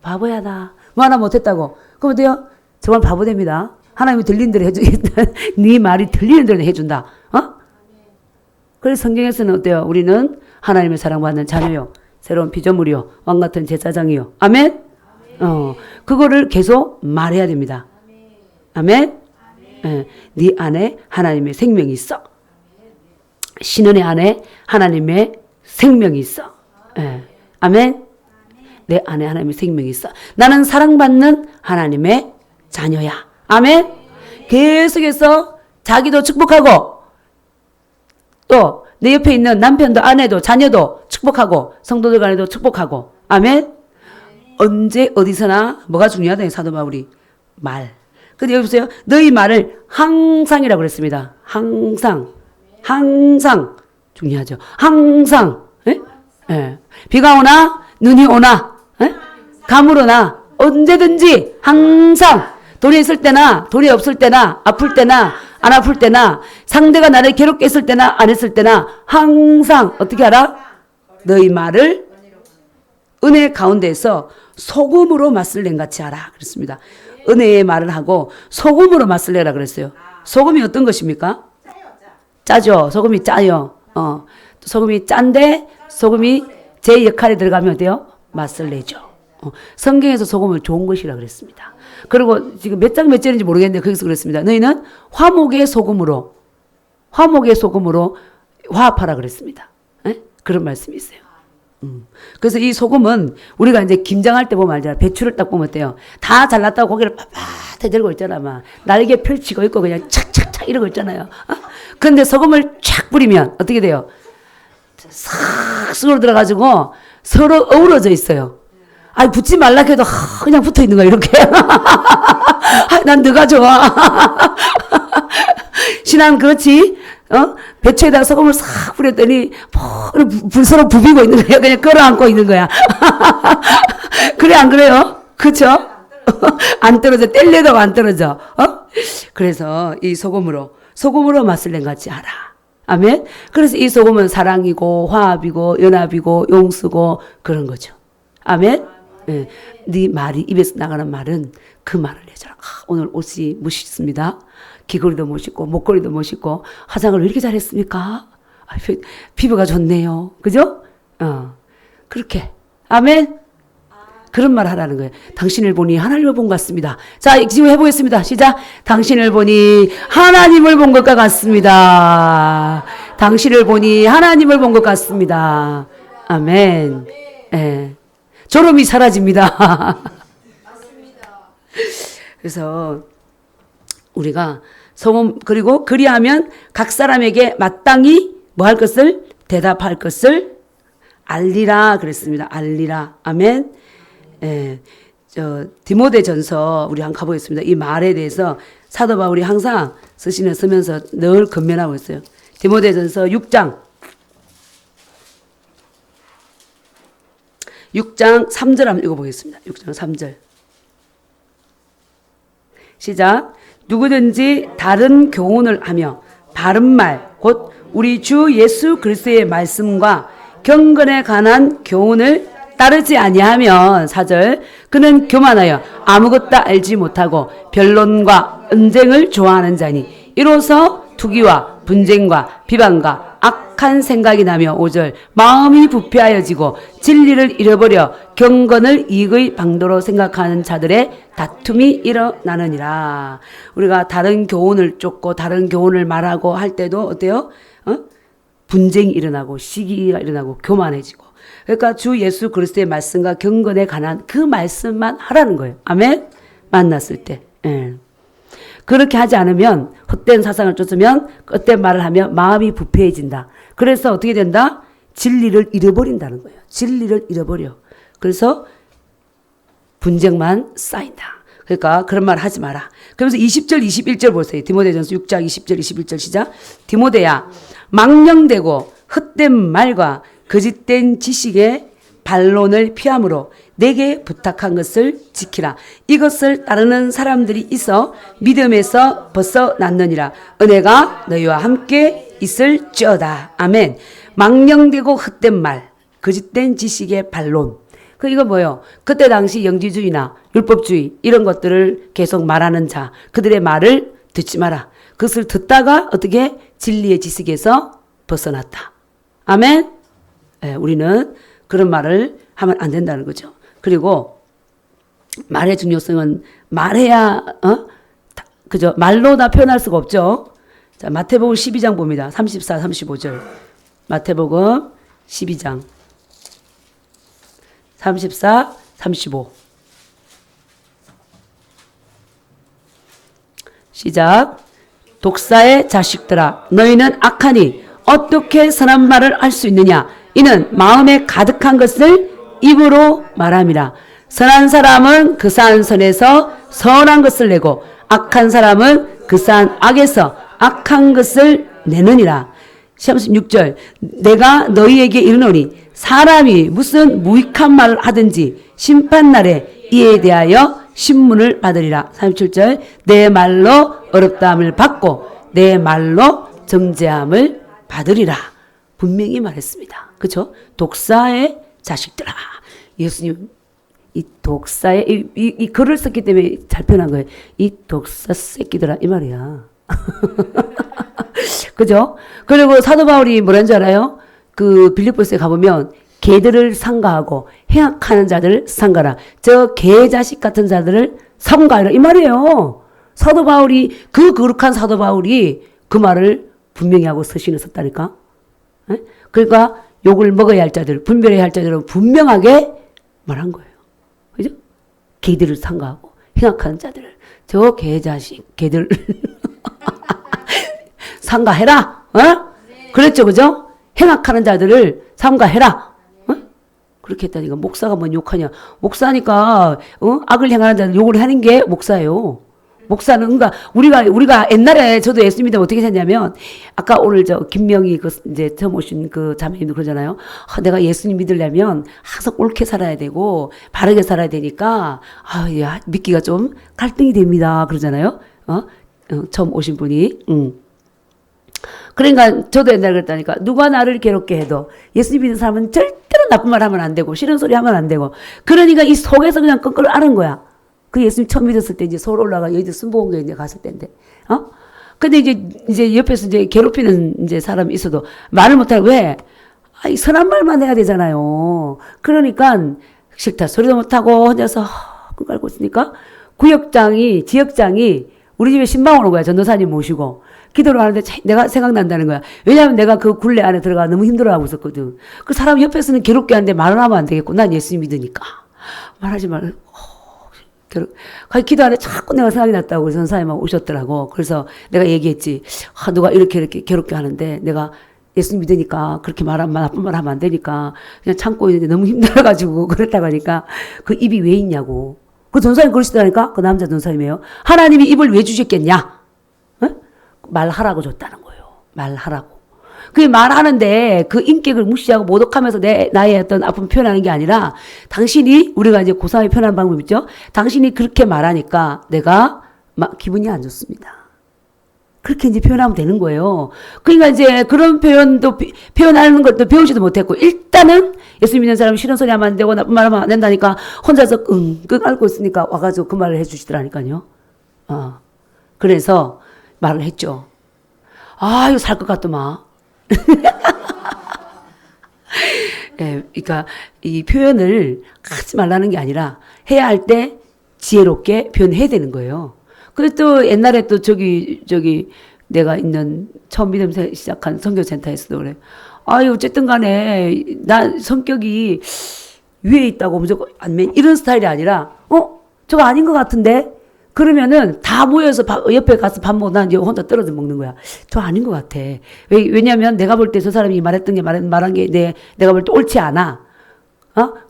바보야 나. 뭐 하나 못했다고. 그러면 돼요? 정말 바보 됩니다. 하나님이 들리는 대로 해주겠다. 네 말이 들리는 대로 해준다. 그래서 성경에서는 어때요? 우리는 하나님의 사랑받는 자녀요. 새로운 피조물이요. 왕같은 제사장이요. 아멘? 그거를 계속 말해야 됩니다. 아멘? 네 안에 하나님의 생명이 있어. 신은의 안에 하나님의 생명이 있어. 아멘? 내 안에 하나님의 생명이 있어. 나는 사랑받는 하나님의 자녀야. 아멘? 계속해서 자기도 축복하고 또 내 옆에 있는 남편도 아내도 자녀도 축복하고 성도들 간에도 축복하고. 아멘? 언제 어디서나 뭐가 중요하다 사도 바울이 말. 근데 여기 보세요. 너희 말을 항상이라고 그랬습니다. 항상. 항상. 중요하죠. 항상. 예? 예. 비가 오나, 눈이 오나, 예? 가물어나, 언제든지, 항상. 돈이 있을 때나, 돈이 없을 때나, 아플 때나, 안 아플 때나, 상대가 나를 괴롭게 했을 때나, 안 했을 때나, 항상, 어떻게 알아? 너희 말을 은혜 가운데서 소금으로 맛을 낸 같이 하라. 그랬습니다. 은혜의 말을 하고 소금으로 맛을 내라 그랬어요. 소금이 어떤 것입니까? 짜죠. 소금이 짜요. 소금이 짠데 소금이 제 역할에 들어가면 어때요? 맛을 내죠. 성경에서 소금을 좋은 것이라 그랬습니다. 그리고 지금 몇 장 몇 절인지 모르겠는데 거기서 그랬습니다. 너희는 화목의 소금으로 화합하라 그랬습니다. 에? 그런 말씀이 있어요. 그래서 이 소금은 우리가 이제 김장할 때 보면 알잖아. 배추를 딱 보면 어때요? 다 잘났다고 고기를 빳빳하게 들고 있잖아. 막 날개 펼치고 있고 그냥 착착착 이러고 있잖아요. 근데 소금을 촥 뿌리면 어떻게 돼요? 싹 쑥으로 들어가지고 서로 어우러져 있어요. 아니 붙지 말라 해도 그냥 붙어 있는 거야 이렇게. 난 너가 좋아. 신앙 그렇지? 배추에다가 소금을 싹 뿌렸더니 서로 부비고 있는 거야. 그냥 끌어안고 있는 거야. 그래 안 그래요? 그쵸? 안 떨어져. 뗄래도 안 떨어져. 그래서 이 소금으로 맛을 낸 같이 하라. 아멘. 그래서 이 소금은 사랑이고 화합이고 연합이고 용서고 그런 거죠. 아멘. 네, 네 말이 입에서 나가는 말은 그 말을 해줘라. 오늘 옷이 멋있습니다. 귀걸이도 멋있고 목걸이도 멋있고 화장을 왜 이렇게 잘했습니까? 피부가 좋네요. 그죠? 그렇게 아멘. 그런 말 하라는 거예요. 당신을 보니 하나님을 본 것 같습니다. 자, 지금 해보겠습니다. 시작. 당신을 보니 하나님을 본 것과 같습니다. 당신을 보니 하나님을 본 것 같습니다. 아멘. 예. 졸음이 사라집니다. 그래서 우리가 소금 그리고 그리하면 각 사람에게 마땅히 뭐 할 것을 대답할 것을 알리라 그랬습니다. 알리라. 아멘. 예. 디모데전서 우리 한번 가보겠습니다. 이 말에 대해서 사도 바울이 항상 쓰면서 늘 권면하고 있어요. 디모데전서 6장 3절 한번 읽어보겠습니다. 6장 3절. 시작. 누구든지 다른 교훈을 하며 바른 말, 곧 우리 주 예수 그리스도의 말씀과 경건에 관한 교훈을 따르지 아니하면 4절. 그는 교만하여 아무것도 알지 못하고 변론과 언쟁을 좋아하는 자니 이로써 투기와 분쟁과 비방과 악한 생각이 나며 5절. 마음이 부패하여지고 진리를 잃어버려 경건을 이익의 방도로 생각하는 자들의 다툼이 일어나느니라. 우리가 다른 교훈을 쫓고 다른 교훈을 말하고 할 때도 어때요? 분쟁이 일어나고 시기가 일어나고 교만해지고. 그러니까 주 예수 그리스도의 말씀과 경건에 관한 그 말씀만 하라는 거예요. 아멘? 만났을 때. 예. 그렇게 하지 않으면 헛된 사상을 쫓으면 헛된 말을 하면 마음이 부패해진다. 그래서 어떻게 된다? 진리를 잃어버린다는 거예요. 진리를 잃어버려. 그래서 분쟁만 쌓인다. 그러니까 그런 말 하지 마라. 그러면서 20절 21절 보세요. 디모데전서 6장 20절 21절 시작. 디모데야 망령되고 헛된 말과 거짓된 지식의 반론을 피함으로 내게 부탁한 것을 지키라. 이것을 따르는 사람들이 있어 믿음에서 벗어났느니라. 은혜가 너희와 함께 있을지어다. 아멘. 망령되고 헛된 말, 거짓된 지식의 반론. 이거 뭐예요? 그때 당시 영지주의나 율법주의 이런 것들을 계속 말하는 자, 그들의 말을 듣지 마라. 그것을 듣다가 어떻게 진리의 지식에서 벗어났다. 아멘. 네, 우리는 그런 말을 하면 안 된다는 거죠. 그리고 말의 중요성은 말해야 그죠? 말로 다 표현할 수가 없죠. 자, 마태복음 12장 봅니다. 34, 35절. 마태복음 12장 34, 35. 시작. 독사의 자식들아, 너희는 악하니 어떻게 선한 말을 할 수 있느냐? 이는 마음에 가득한 것을 입으로 말함이라. 선한 사람은 그 산 선에서 선한 것을 내고 악한 사람은 그 산 악에서 악한 것을 내느니라. 36절 내가 너희에게 이르노니 사람이 무슨 무익한 말을 하든지 심판날에 이에 대하여 신문을 받으리라. 37절 내 말로 어렵다함을 받고 내 말로 정죄함을 받으리라. 분명히 말했습니다. 그렇죠? 독사의 자식들아. 예수님 이 독사의 이 글을 썼기 때문에 잘 표현한 거예요. 이 독사 새끼들아 이 말이야. 그죠? 그리고 사도 바울이 뭐라는 줄 알아요? 그 빌립보서에 가보면 개들을 상가하고 행악하는 자들을 상가라. 저 개 자식 같은 자들을 삼가하라 이 말이에요. 사도 바울이 그 거룩한 사도 바울이 그 말을 분명히 하고 서신을 썼다니까. 에? 그러니까 욕을 먹어야 할 자들, 분별해야 할 자들은 분명하게 말한 거예요. 그죠? 개들을 상가하고 행악하는 자들을 저 개 자식 개들 상가해라. 어? 그랬죠, 그죠? 행악하는 자들을 삼가해라. 어? 그렇게 했다니까 목사가 뭔 욕하냐? 목사니까 악을 행하는 자들 욕을 하는 게 목사예요. 목사는 그러니까 우리가 옛날에 저도 예수 믿으면 어떻게 했냐면 아까 오늘 저 김명희 그 이제 처음 오신 그 자매님도 그러잖아요. 내가 예수님 믿으려면 항상 옳게 살아야 되고 바르게 살아야 되니까 야 믿기가 좀 갈등이 됩니다. 그러잖아요. 처음 오신 분이. 그러니까 저도 옛날에 그랬다니까 누가 나를 괴롭게 해도 예수님 믿는 사람은 절대로 나쁜 말 하면 안 되고 싫은 소리 하면 안 되고 그러니까 이 속에서 그냥 끄끌 앓은 거야. 그 예수님 처음 믿었을 때 이제 서울 올라가 여의도 순복음교회 이제 갔을 때인데, 근데 이제 옆에서 이제 괴롭히는 이제 사람이 있어도 말을 못하고 왜? 선한 말만 해야 되잖아요. 그러니까 싫다 소리도 못하고 혼자서 그 깔고 있으니까 지역장이 우리 집에 신방 오는 거야. 전도사님 모시고. 기도를 하는데 내가 생각난다는 거야. 왜냐하면 내가 그 굴레 안에 들어가 너무 힘들어하고 있었거든. 그 사람 옆에서는 괴롭게 하는데 말을 하면 안 되겠고 난 예수님 믿으니까. 말하지 말고. 기도 안에 자꾸 내가 생각이 났다고 그래서 선사님하고 오셨더라고. 그래서 내가 얘기했지. 누가 이렇게 괴롭게 하는데 내가 예수님 믿으니까 그렇게 나쁜 말 하면 안 되니까 그냥 참고 있는데 너무 힘들어가지고 그랬다고 하니까 그 입이 왜 있냐고. 그 전사님 그러시더라니까. 그 남자 전사님이에요. 하나님이 입을 왜 주셨겠냐? 말하라고 줬다는 거예요. 말하라고. 그게 말하는데 그 인격을 무시하고 모독하면서 나의 어떤 아픔 표현하는 게 아니라 당신이 우리가 이제 고상하게 표현하는 방법 있죠. 당신이 그렇게 말하니까 내가 기분이 안 좋습니다. 그렇게 이제 표현하면 되는 거예요. 그러니까 이제 그런 표현하는 것도 배우지도 못했고 일단은 예수 믿는 사람이 싫은 소리 하면 안 되고 나쁜 말 하면 안 된다니까 혼자서 끙끙 앓고 있으니까 와가지고 그 말을 해주시더라니까요. 그래서 말을 했죠. 이거 살 것 같더만. 예, 그러니까 이 표현을 하지 말라는 게 아니라 해야 할 때 지혜롭게 표현해야 되는 거예요. 그래서 또 옛날에 또 저기 내가 있는 처음 믿음 시작한 선교센터에서도 그래. 어쨌든 간에 나 성격이 위에 있다고 무조건 이런 스타일이 아니라 저거 아닌 것 같은데 그러면은 다 모여서 옆에 가서 밥 먹고 난 이제 혼자 떨어져 먹는 거야. 저 아닌 것 같아. 왜냐면 내가 볼 때 저 사람이 말했던 게 말한 게 내가 볼 때 옳지 않아.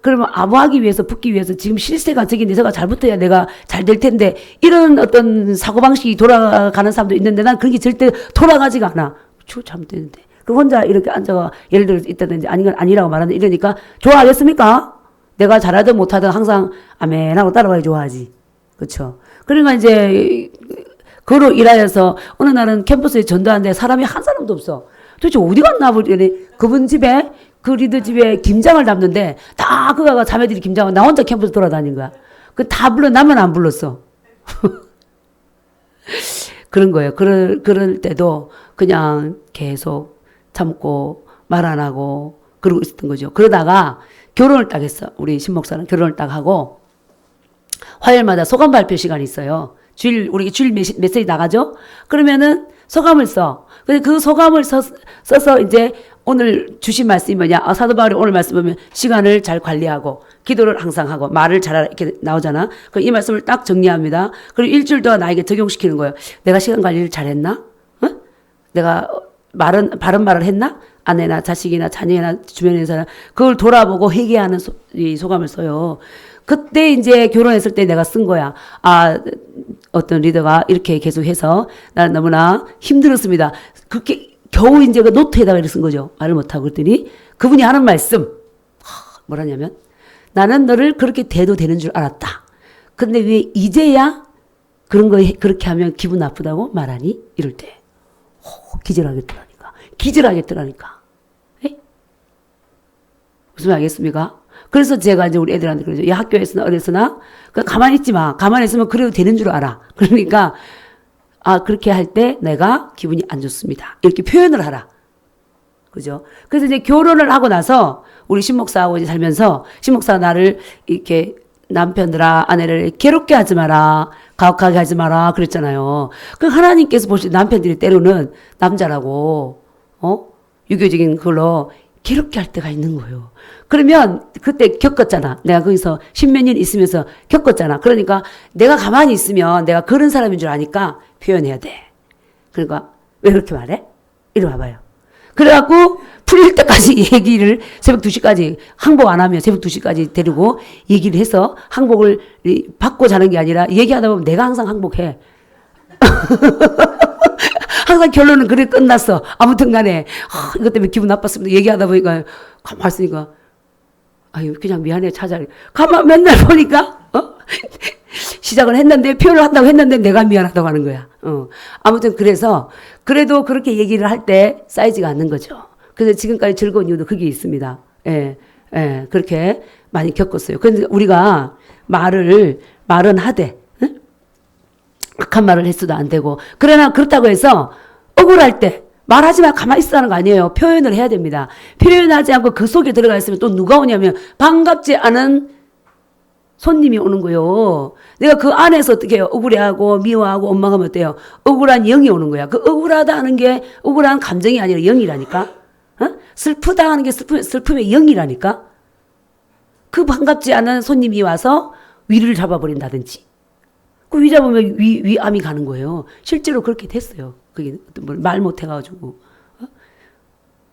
그러면 아부하기 위해서 붙기 위해서 지금 실세가 저기 내가 잘 붙어야 내가 잘 될 텐데 이런 어떤 사고방식이 돌아가는 사람도 있는데 난 그런 게 절대 돌아가지가 않아. 잘못됐는데. 그 혼자 이렇게 앉아가 예를 들어서 있다든지 아니라고 말하는데 이러니까 좋아하겠습니까? 내가 잘하든 못하든 항상 아멘 하고 따라가야 좋아하지. 그렇죠. 그러니까 이제 그로 일하여서 어느 날은 캠퍼스에 전도하는데 사람이 한 사람도 없어. 도대체 어디 갔나 보더니 그분 집에 그 리더 집에 김장을 담는데 다 그가 자매들이 김장을 나 혼자 캠퍼스 돌아다닌 거야. 그 다 불러 나만 안 불렀어. 그런 거예요. 그럴 때도 그냥 계속 참고 말 안 하고 그러고 있었던 거죠. 그러다가 결혼을 딱 했어. 우리 신목사는 결혼을 딱 하고 화요일마다 소감 발표 시간이 있어요. 우리 주일 메시지 나가죠? 그러면은 소감을 써. 근데 그 소감을 써서 이제 오늘 주신 말씀이 뭐냐? 사도 바울이 오늘 말씀 보면 시간을 잘 관리하고 기도를 항상 하고 말을 잘하라 이렇게 나오잖아. 그럼 이 말씀을 딱 정리합니다. 그리고 일주일 동안 나에게 적용시키는 거예요. 내가 시간 관리를 잘했나? 내가 바른 말을 했나? 아내나 자식이나 자녀나 주변에 있는 사람 그걸 돌아보고 회개하는 이 소감을 써요. 그때 이제 결혼했을 때 내가 쓴 거야. 어떤 리더가 이렇게 계속해서 나는 너무나 힘들었습니다. 그렇게 겨우 이제 그 노트에다가 이렇게 쓴 거죠. 말을 못하고 그랬더니 그분이 하는 말씀 뭐라냐면 나는 너를 그렇게 대도 되는 줄 알았다. 근데 왜 이제야 그런 거 그렇게 하면 기분 나쁘다고 말하니? 이럴 때 기절하겠더라니까. 기절하겠더라니까. 에? 무슨 말 알겠습니까? 그래서 제가 이제 우리 애들한테 그러죠. 야, 학교에서나 어디서나 가만히 있지 마. 가만히 있으면 그래도 되는 줄 알아. 그러니까 그렇게 할 때 내가 기분이 안 좋습니다. 이렇게 표현을 하라. 그죠? 그래서 이제 결혼을 하고 나서 우리 신목사하고 이제 살면서 신목사가 나를 이렇게 남편들아 아내를 괴롭게 하지 마라. 가혹하게 하지 마라. 그랬잖아요. 그 하나님께서 보실 남편들이 때로는 남자라고 유교적인 그걸로 괴롭게 할 때가 있는 거예요. 그러면 그때 겪었잖아. 내가 거기서 십몇 년 있으면서 겪었잖아. 그러니까 내가 가만히 있으면 내가 그런 사람인 줄 아니까 표현해야 돼. 그러니까 왜 그렇게 말해? 이리 와봐요. 그래갖고 풀릴 때까지 얘기를 새벽 2시까지 항복 안 하면 새벽 2시까지 데리고 얘기를 해서 항복을 받고 자는 게 아니라 얘기하다 보면 내가 항상 항복해. 항상 결론은 그래 끝났어. 아무튼 간에 이것 때문에 기분 나빴습니다. 얘기하다 보니까 가만 있으니까 아유 그냥 미안해 차자리. 가만 맨날 보니까 시작을 했는데 표현을 한다고 했는데 내가 미안하다고 하는 거야. 아무튼 그래서 그래도 그렇게 얘기를 할 때 쌓이지가 않는 거죠. 그래서 지금까지 즐거운 이유도 그게 있습니다. 예, 예, 그렇게 많이 겪었어요. 그런데 우리가 말은 하되 악한 말을 했어도 안 되고 그러나 그렇다고 해서 억울할 때 말하지 마 가만히 있으라는 거 아니에요. 표현을 해야 됩니다. 표현하지 않고 그 속에 들어가 있으면 또 누가 오냐면 반갑지 않은 손님이 오는 거예요. 내가 그 안에서 어떻게 해요? 억울해하고 미워하고 원망하면 어때요? 억울한 영이 오는 거야. 그 억울하다 하는 게 억울한 감정이 아니라 영이라니까. 슬프다 하는 게 슬픔의 영이라니까. 그 반갑지 않은 손님이 와서 위를 잡아버린다든지. 그 위 잡으면 위암이 가는 거예요. 실제로 그렇게 됐어요. 그게 말 못해가지고.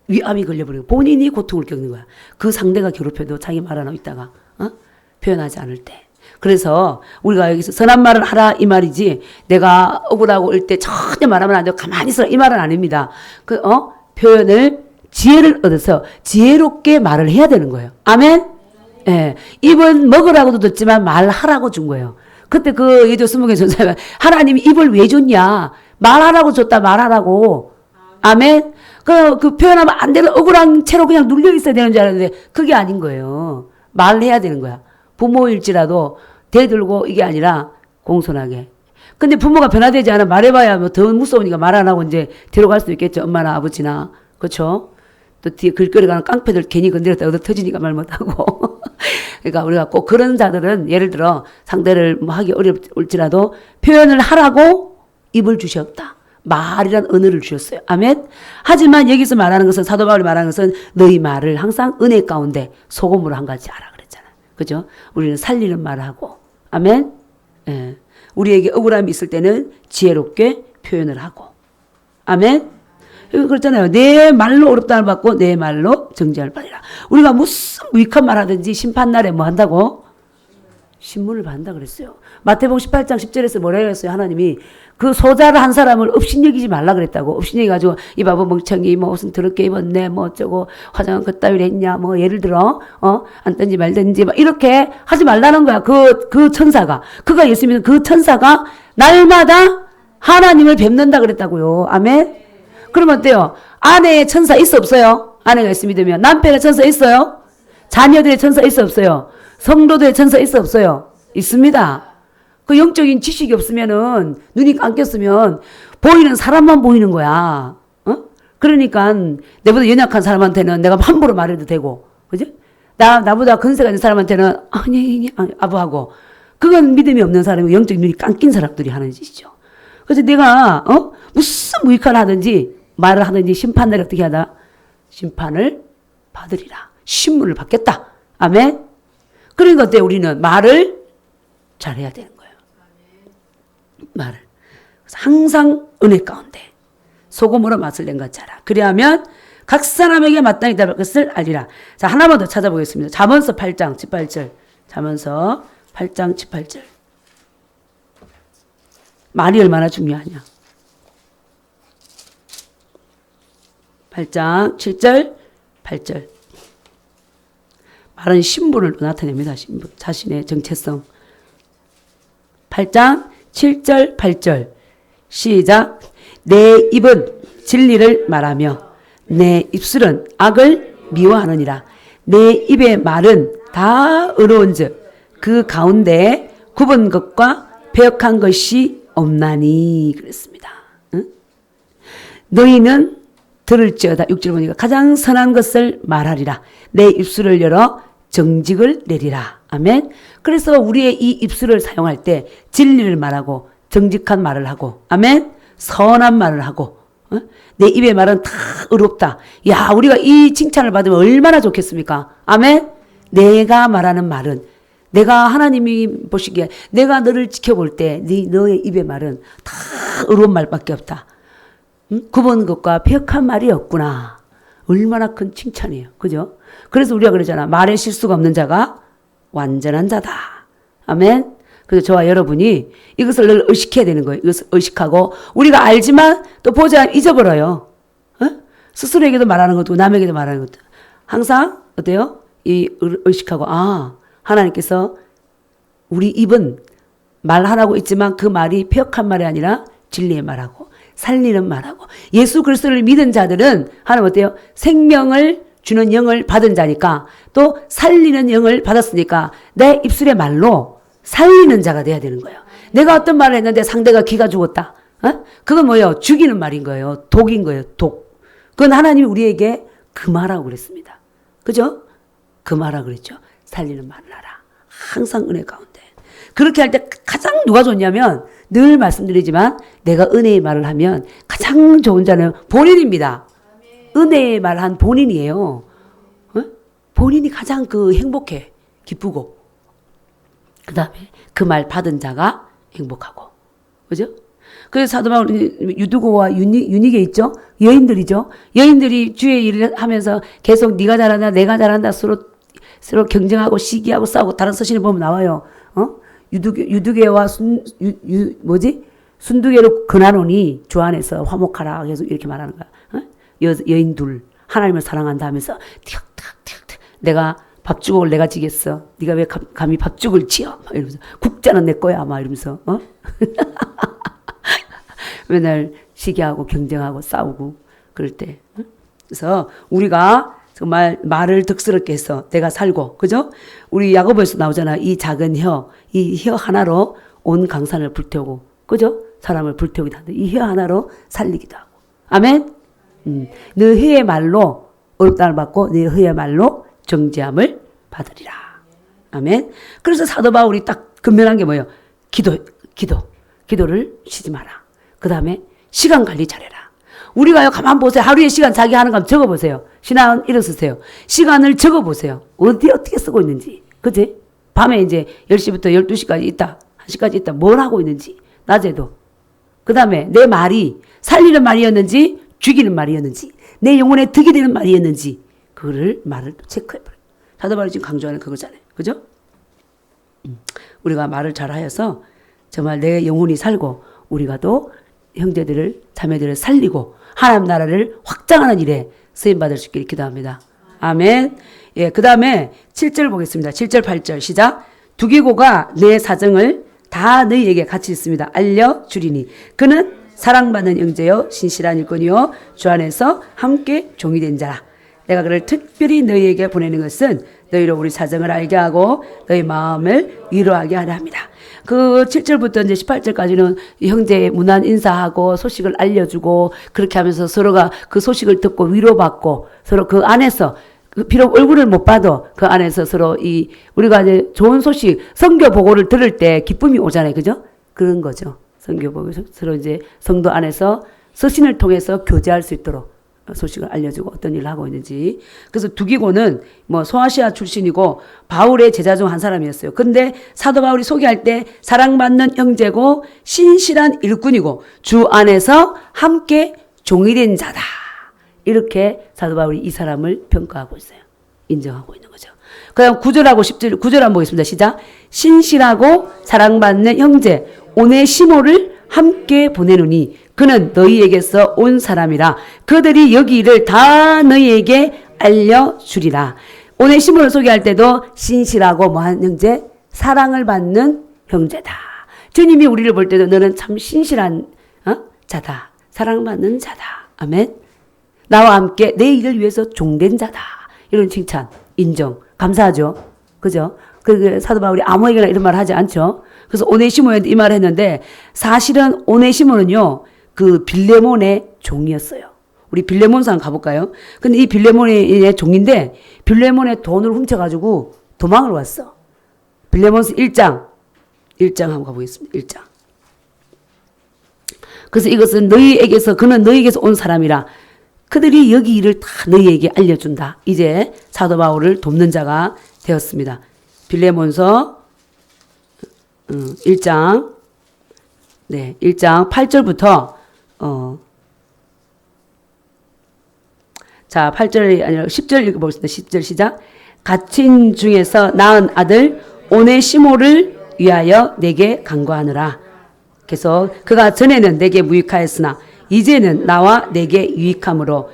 위암이 걸려버리고 본인이 고통을 겪는 거야. 그 상대가 괴롭혀도 자기 말 안 하고 있다가 표현하지 않을 때. 그래서 우리가 여기서 선한 말을 하라 이 말이지 내가 억울하고 일 때 전혀 말하면 안 되고 가만히 있어라 이 말은 아닙니다. 표현을 지혜를 얻어서 지혜롭게 말을 해야 되는 거예요. 아멘? 예. 입은 먹으라고도 줬지만 말하라고 준 거예요. 그때 그 예조 스무개 전사가 하나님이 입을 왜 줬냐? 말하라고 줬다 말하라고. 아멘? 그 표현하면 안 되는 억울한 채로 그냥 눌려 있어야 되는 줄 알았는데 그게 아닌 거예요. 말을 해야 되는 거야. 부모일지라도 대들고 이게 아니라 공손하게. 근데 부모가 변화되지 않아 말해봐야 뭐 더 무서우니까 말 안 하고 이제 데려갈 수도 있겠죠. 엄마나 아버지나. 그렇죠? 또 뒤에 길거리 가는 깡패들 괜히 건드렸다 얻어 터지니까 말 못하고. 그러니까 우리가 꼭 그런 자들은 예를 들어 상대를 뭐 하기 어려울지라도 표현을 하라고 입을 주셨다. 말이란 언어를 주셨어요. 아멘? 하지만 여기서 말하는 것은 사도 바울이 말하는 것은 너희 말을 항상 은혜 가운데 소금으로 한 가지 하라 그랬잖아요. 그죠? 우리는 살리는 말을 하고. 아멘? 예. 우리에게 억울함이 있을 때는 지혜롭게 표현을 하고. 아멘? 그렇잖아요. 내 말로 어렵다는 받고 내 말로 정죄할 바리라. 우리가 무슨 무익한 말 하든지 심판날에 뭐 한다고? 신문을 받는다 그랬어요. 마태복음 18장 10절에서 뭐라 그랬어요? 하나님이 그 소자를 한 사람을 업신여기지 말라 그랬다고. 업신여기가지고 이 바보 멍청이 뭐 무슨 더럽게 입었네 뭐 어쩌고 화장은 그따위로 했냐 뭐 예를 들어 앉든지 말든지 막 이렇게 하지 말라는 거야. 그 천사가 그가 예수 믿는 그 천사가 날마다 하나님을 뵙는다 그랬다고요. 아멘. 그러면 어때요? 아내의 천사 있어 없어요? 아내가 예수 믿으면 남편의 천사 있어요? 자녀들의 천사 있어 없어요? 성도들의 천사 있어 없어요? 있습니다. 그 영적인 지식이 없으면은 눈이 감겼으면 보이는 사람만 보이는 거야. 그러니까 내보다 연약한 사람한테는 내가 함부로 말해도 되고, 그지? 나보다 근세가 있는 사람한테는 아니 아부하고 그건 믿음이 없는 사람이고 영적인 눈이 감긴 사람들이 하는 짓이죠. 그래서 내가 무슨 무익한 하든지 말을 하든지 심판을 어떻게 하다? 심판을 받으리라. 신문을 받겠다. 아멘. 그러니까 어때요? 우리는 말을 잘해야 되는 거예요. 말을. 그래서 항상 은혜 가운데 소금으로 맛을 낸 것 자라. 그리하면 각 사람에게 마땅히 답할 것을 알리라. 자, 하나만 더 찾아보겠습니다. 잠언서 8장 18절. 잠언서 8장 18절. 말이 얼마나 중요하냐. 8장 7절 8절. 말은 신분을 나타냅니다. 신분. 자신의 정체성. 8장 7절 8절. 시작. 내 입은 진리를 말하며 내 입술은 악을 미워하느니라. 내 입의 말은 다 의로운즉 그 가운데 굽은 것과 배역한 것이 없나니. 그랬습니다. 응? 너희는 들을지어다. 6절 보니까 가장 선한 것을 말하리라. 내 입술을 열어 정직을 내리라. 아멘. 그래서 우리의 이 입술을 사용할 때 진리를 말하고 정직한 말을 하고, 아멘. 선한 말을 하고, 내 입의 말은 다 의롭다. 야, 우리가 이 칭찬을 받으면 얼마나 좋겠습니까? 아멘. 내가 말하는 말은, 내가 하나님이 보시기에 내가 너를 지켜볼 때 너의 입의 말은 다 의로운 말밖에 없다. 굽은 것과 폐역한 말이 없구나. 얼마나 큰 칭찬이에요. 그죠? 그래서 우리가 그러잖아. 말에 실수가 없는 자가 완전한 자다. 아멘. 그래서 저와 여러분이 이것을 늘 의식해야 되는 거예요. 이것을 의식하고 우리가 알지만 또 보지 않으면 잊어버려요. 스스로에게도 말하는 것도 남에게도 말하는 것도. 항상 어때요? 이 의식하고 하나님께서 우리 입은 말하라고 있지만 그 말이 폐역한 말이 아니라 진리의 말하고 살리는 말하고 예수 그리스도를 믿은 자들은 하나님 어때요? 생명을 주는 영을 받은 자니까 또 살리는 영을 받았으니까 내 입술의 말로 살리는 자가 돼야 되는 거예요. 내가 어떤 말을 했는데 상대가 기가 죽었다. 그건 뭐예요? 죽이는 말인 거예요. 독인 거예요. 독. 그건 하나님이 우리에게 금하라고 그랬습니다. 그죠? 금하라고 그랬죠. 살리는 말을 하라. 항상 은혜 가운데. 그렇게 할 때 가장 누가 좋냐면 늘 말씀드리지만 내가 은혜의 말을 하면 가장 좋은 자는 본인입니다. 은혜의 말을 한 본인이에요. 본인이 가장 행복해. 기쁘고. 그 다음에 그 말 받은 자가 행복하고. 그죠? 그래서 사도 바울이 유두고와 유니게 있죠? 여인들이죠? 여인들이 주의 일을 하면서 계속 네가 잘한다, 내가 잘한다 서로 경쟁하고 시기하고 싸우고 다른 서신에 보면 나와요. 유두게와 순두게로 근하노니 주 안에서 화목하라. 계속 이렇게 말하는 거야. 여인 둘 하나님을 사랑한다 하면서 틱틱틱틱 내가 밥주걱을 내가 지겠어. 네가 왜 감히 밥죽을 지어? 막 이러면서 국자는 내 거야. 막 이러면서 맨날 시기하고 경쟁하고 싸우고 그럴 때. 그래서 우리가 정말 말을 덕스럽게 해서 내가 살고, 그죠? 우리 야고보에서 나오잖아. 이 작은 이 혀 하나로 온 강산을 불태우고, 그죠? 사람을 불태우기도 하는데 이 혀 하나로 살리기도 하고. 아멘? 너 혀의 말로 어렵다를 받고 너 혀의 말로 정죄함을 받으리라. 아멘. 그래서 사도 바울이 딱 근면한 게 뭐예요? 기도를 쉬지 마라. 그 다음에 시간 관리 잘해라. 우리가요, 가만 보세요. 하루의 시간 자기 하는 거 적어보세요. 신앙은 일어서세요. 시간을 적어보세요. 어떻게 쓰고 있는지. 그치? 밤에 이제 10시부터 12시까지 있다. 1시까지 있다. 뭘 하고 있는지. 낮에도. 그 다음에 내 말이 살리는 말이었는지 죽이는 말이었는지 내 영혼에 득이 되는 말이었는지 그거를 말을 체크해버려요. 사도 바울이 지금 강조하는 그거잖아요. 그죠? 우리가 말을 잘하여서 정말 내 영혼이 살고 우리가 또 형제들을 자매들을 살리고 하나님 나라를 확장하는 일에 쓰임받을 수 있기를 기도합니다. 아멘. 예, 그 다음에 7절 보겠습니다. 7절 8절 시작. 두기고가 내 사정을 다 너희에게 같이 있습니다. 알려주리니 그는 사랑받는 형제요 신실한 일꾼이요 주 안에서 함께 종이 된 자라. 내가 그를 특별히 너희에게 보내는 것은 너희로 우리 사정을 알게 하고 너희 마음을 위로하게 하려 합니다. 그 7절부터 이제 18절까지는 형제의 문안 인사하고 소식을 알려주고 그렇게 하면서 서로가 그 소식을 듣고 위로받고 서로 그 안에서 비록 얼굴을 못 봐도 그 안에서 서로 우리가 이제 좋은 소식 선교 보고를 들을 때 기쁨이 오잖아요. 그죠? 그런 거죠. 선교 보고 서로 이제 성도 안에서 서신을 통해서 교제할 수 있도록 소식을 알려주고 어떤 일을 하고 있는지. 그래서 두기고는 소아시아 출신이고 바울의 제자 중 한 사람이었어요. 근데 사도 바울이 소개할 때 사랑받는 형제고 신실한 일꾼이고 주 안에서 함께 종이 된 자다. 이렇게 사도 바울이 이 사람을 평가하고 있어요. 인정하고 있는 거죠. 그 다음 9절하고 10절, 9절 한번 보겠습니다. 시작. 신실하고 사랑받는 형제 오네시모를 함께 보내노니 그는 너희에게서 온 사람이라. 그들이 여기 일을 다 너희에게 알려주리라. 오네시모를 소개할 때도 신실하고 뭐한 형제? 사랑을 받는 형제다. 주님이 우리를 볼 때도 너는 참 신실한 자다. 사랑받는 자다. 아멘. 나와 함께 내 일을 위해서 종된 자다. 이런 칭찬, 인정, 감사하죠. 그죠? 그 사도 바울이 아무에게나 이런 말 하지 않죠. 그래서 오네시모에도 이 말을 했는데 사실은 오네시모는요, 그 빌레몬의 종이었어요. 우리 빌레몬상 가볼까요? 근데 이 빌레몬의 종인데 빌레몬의 돈을 훔쳐가지고 도망을 왔어. 빌레몬서 1장 한번 가보겠습니다. 1장. 그래서 이것은 너희에게서, 그는 너희에게서 온 사람이라. 그들이 여기 일을 다 너희에게 알려준다. 이제 사도 바울을 돕는 자가 되었습니다. 빌레몬서 1장 8절부터 자, 8절이 아니라 10절 읽어보겠습니다. 10절 시작. 갇힌 중에서 낳은 아들 오네시모를 위하여 내게 간구하느라. 그래서 그가 전에는 내게 무익하였으나 이제는 나와 내게 유익함으로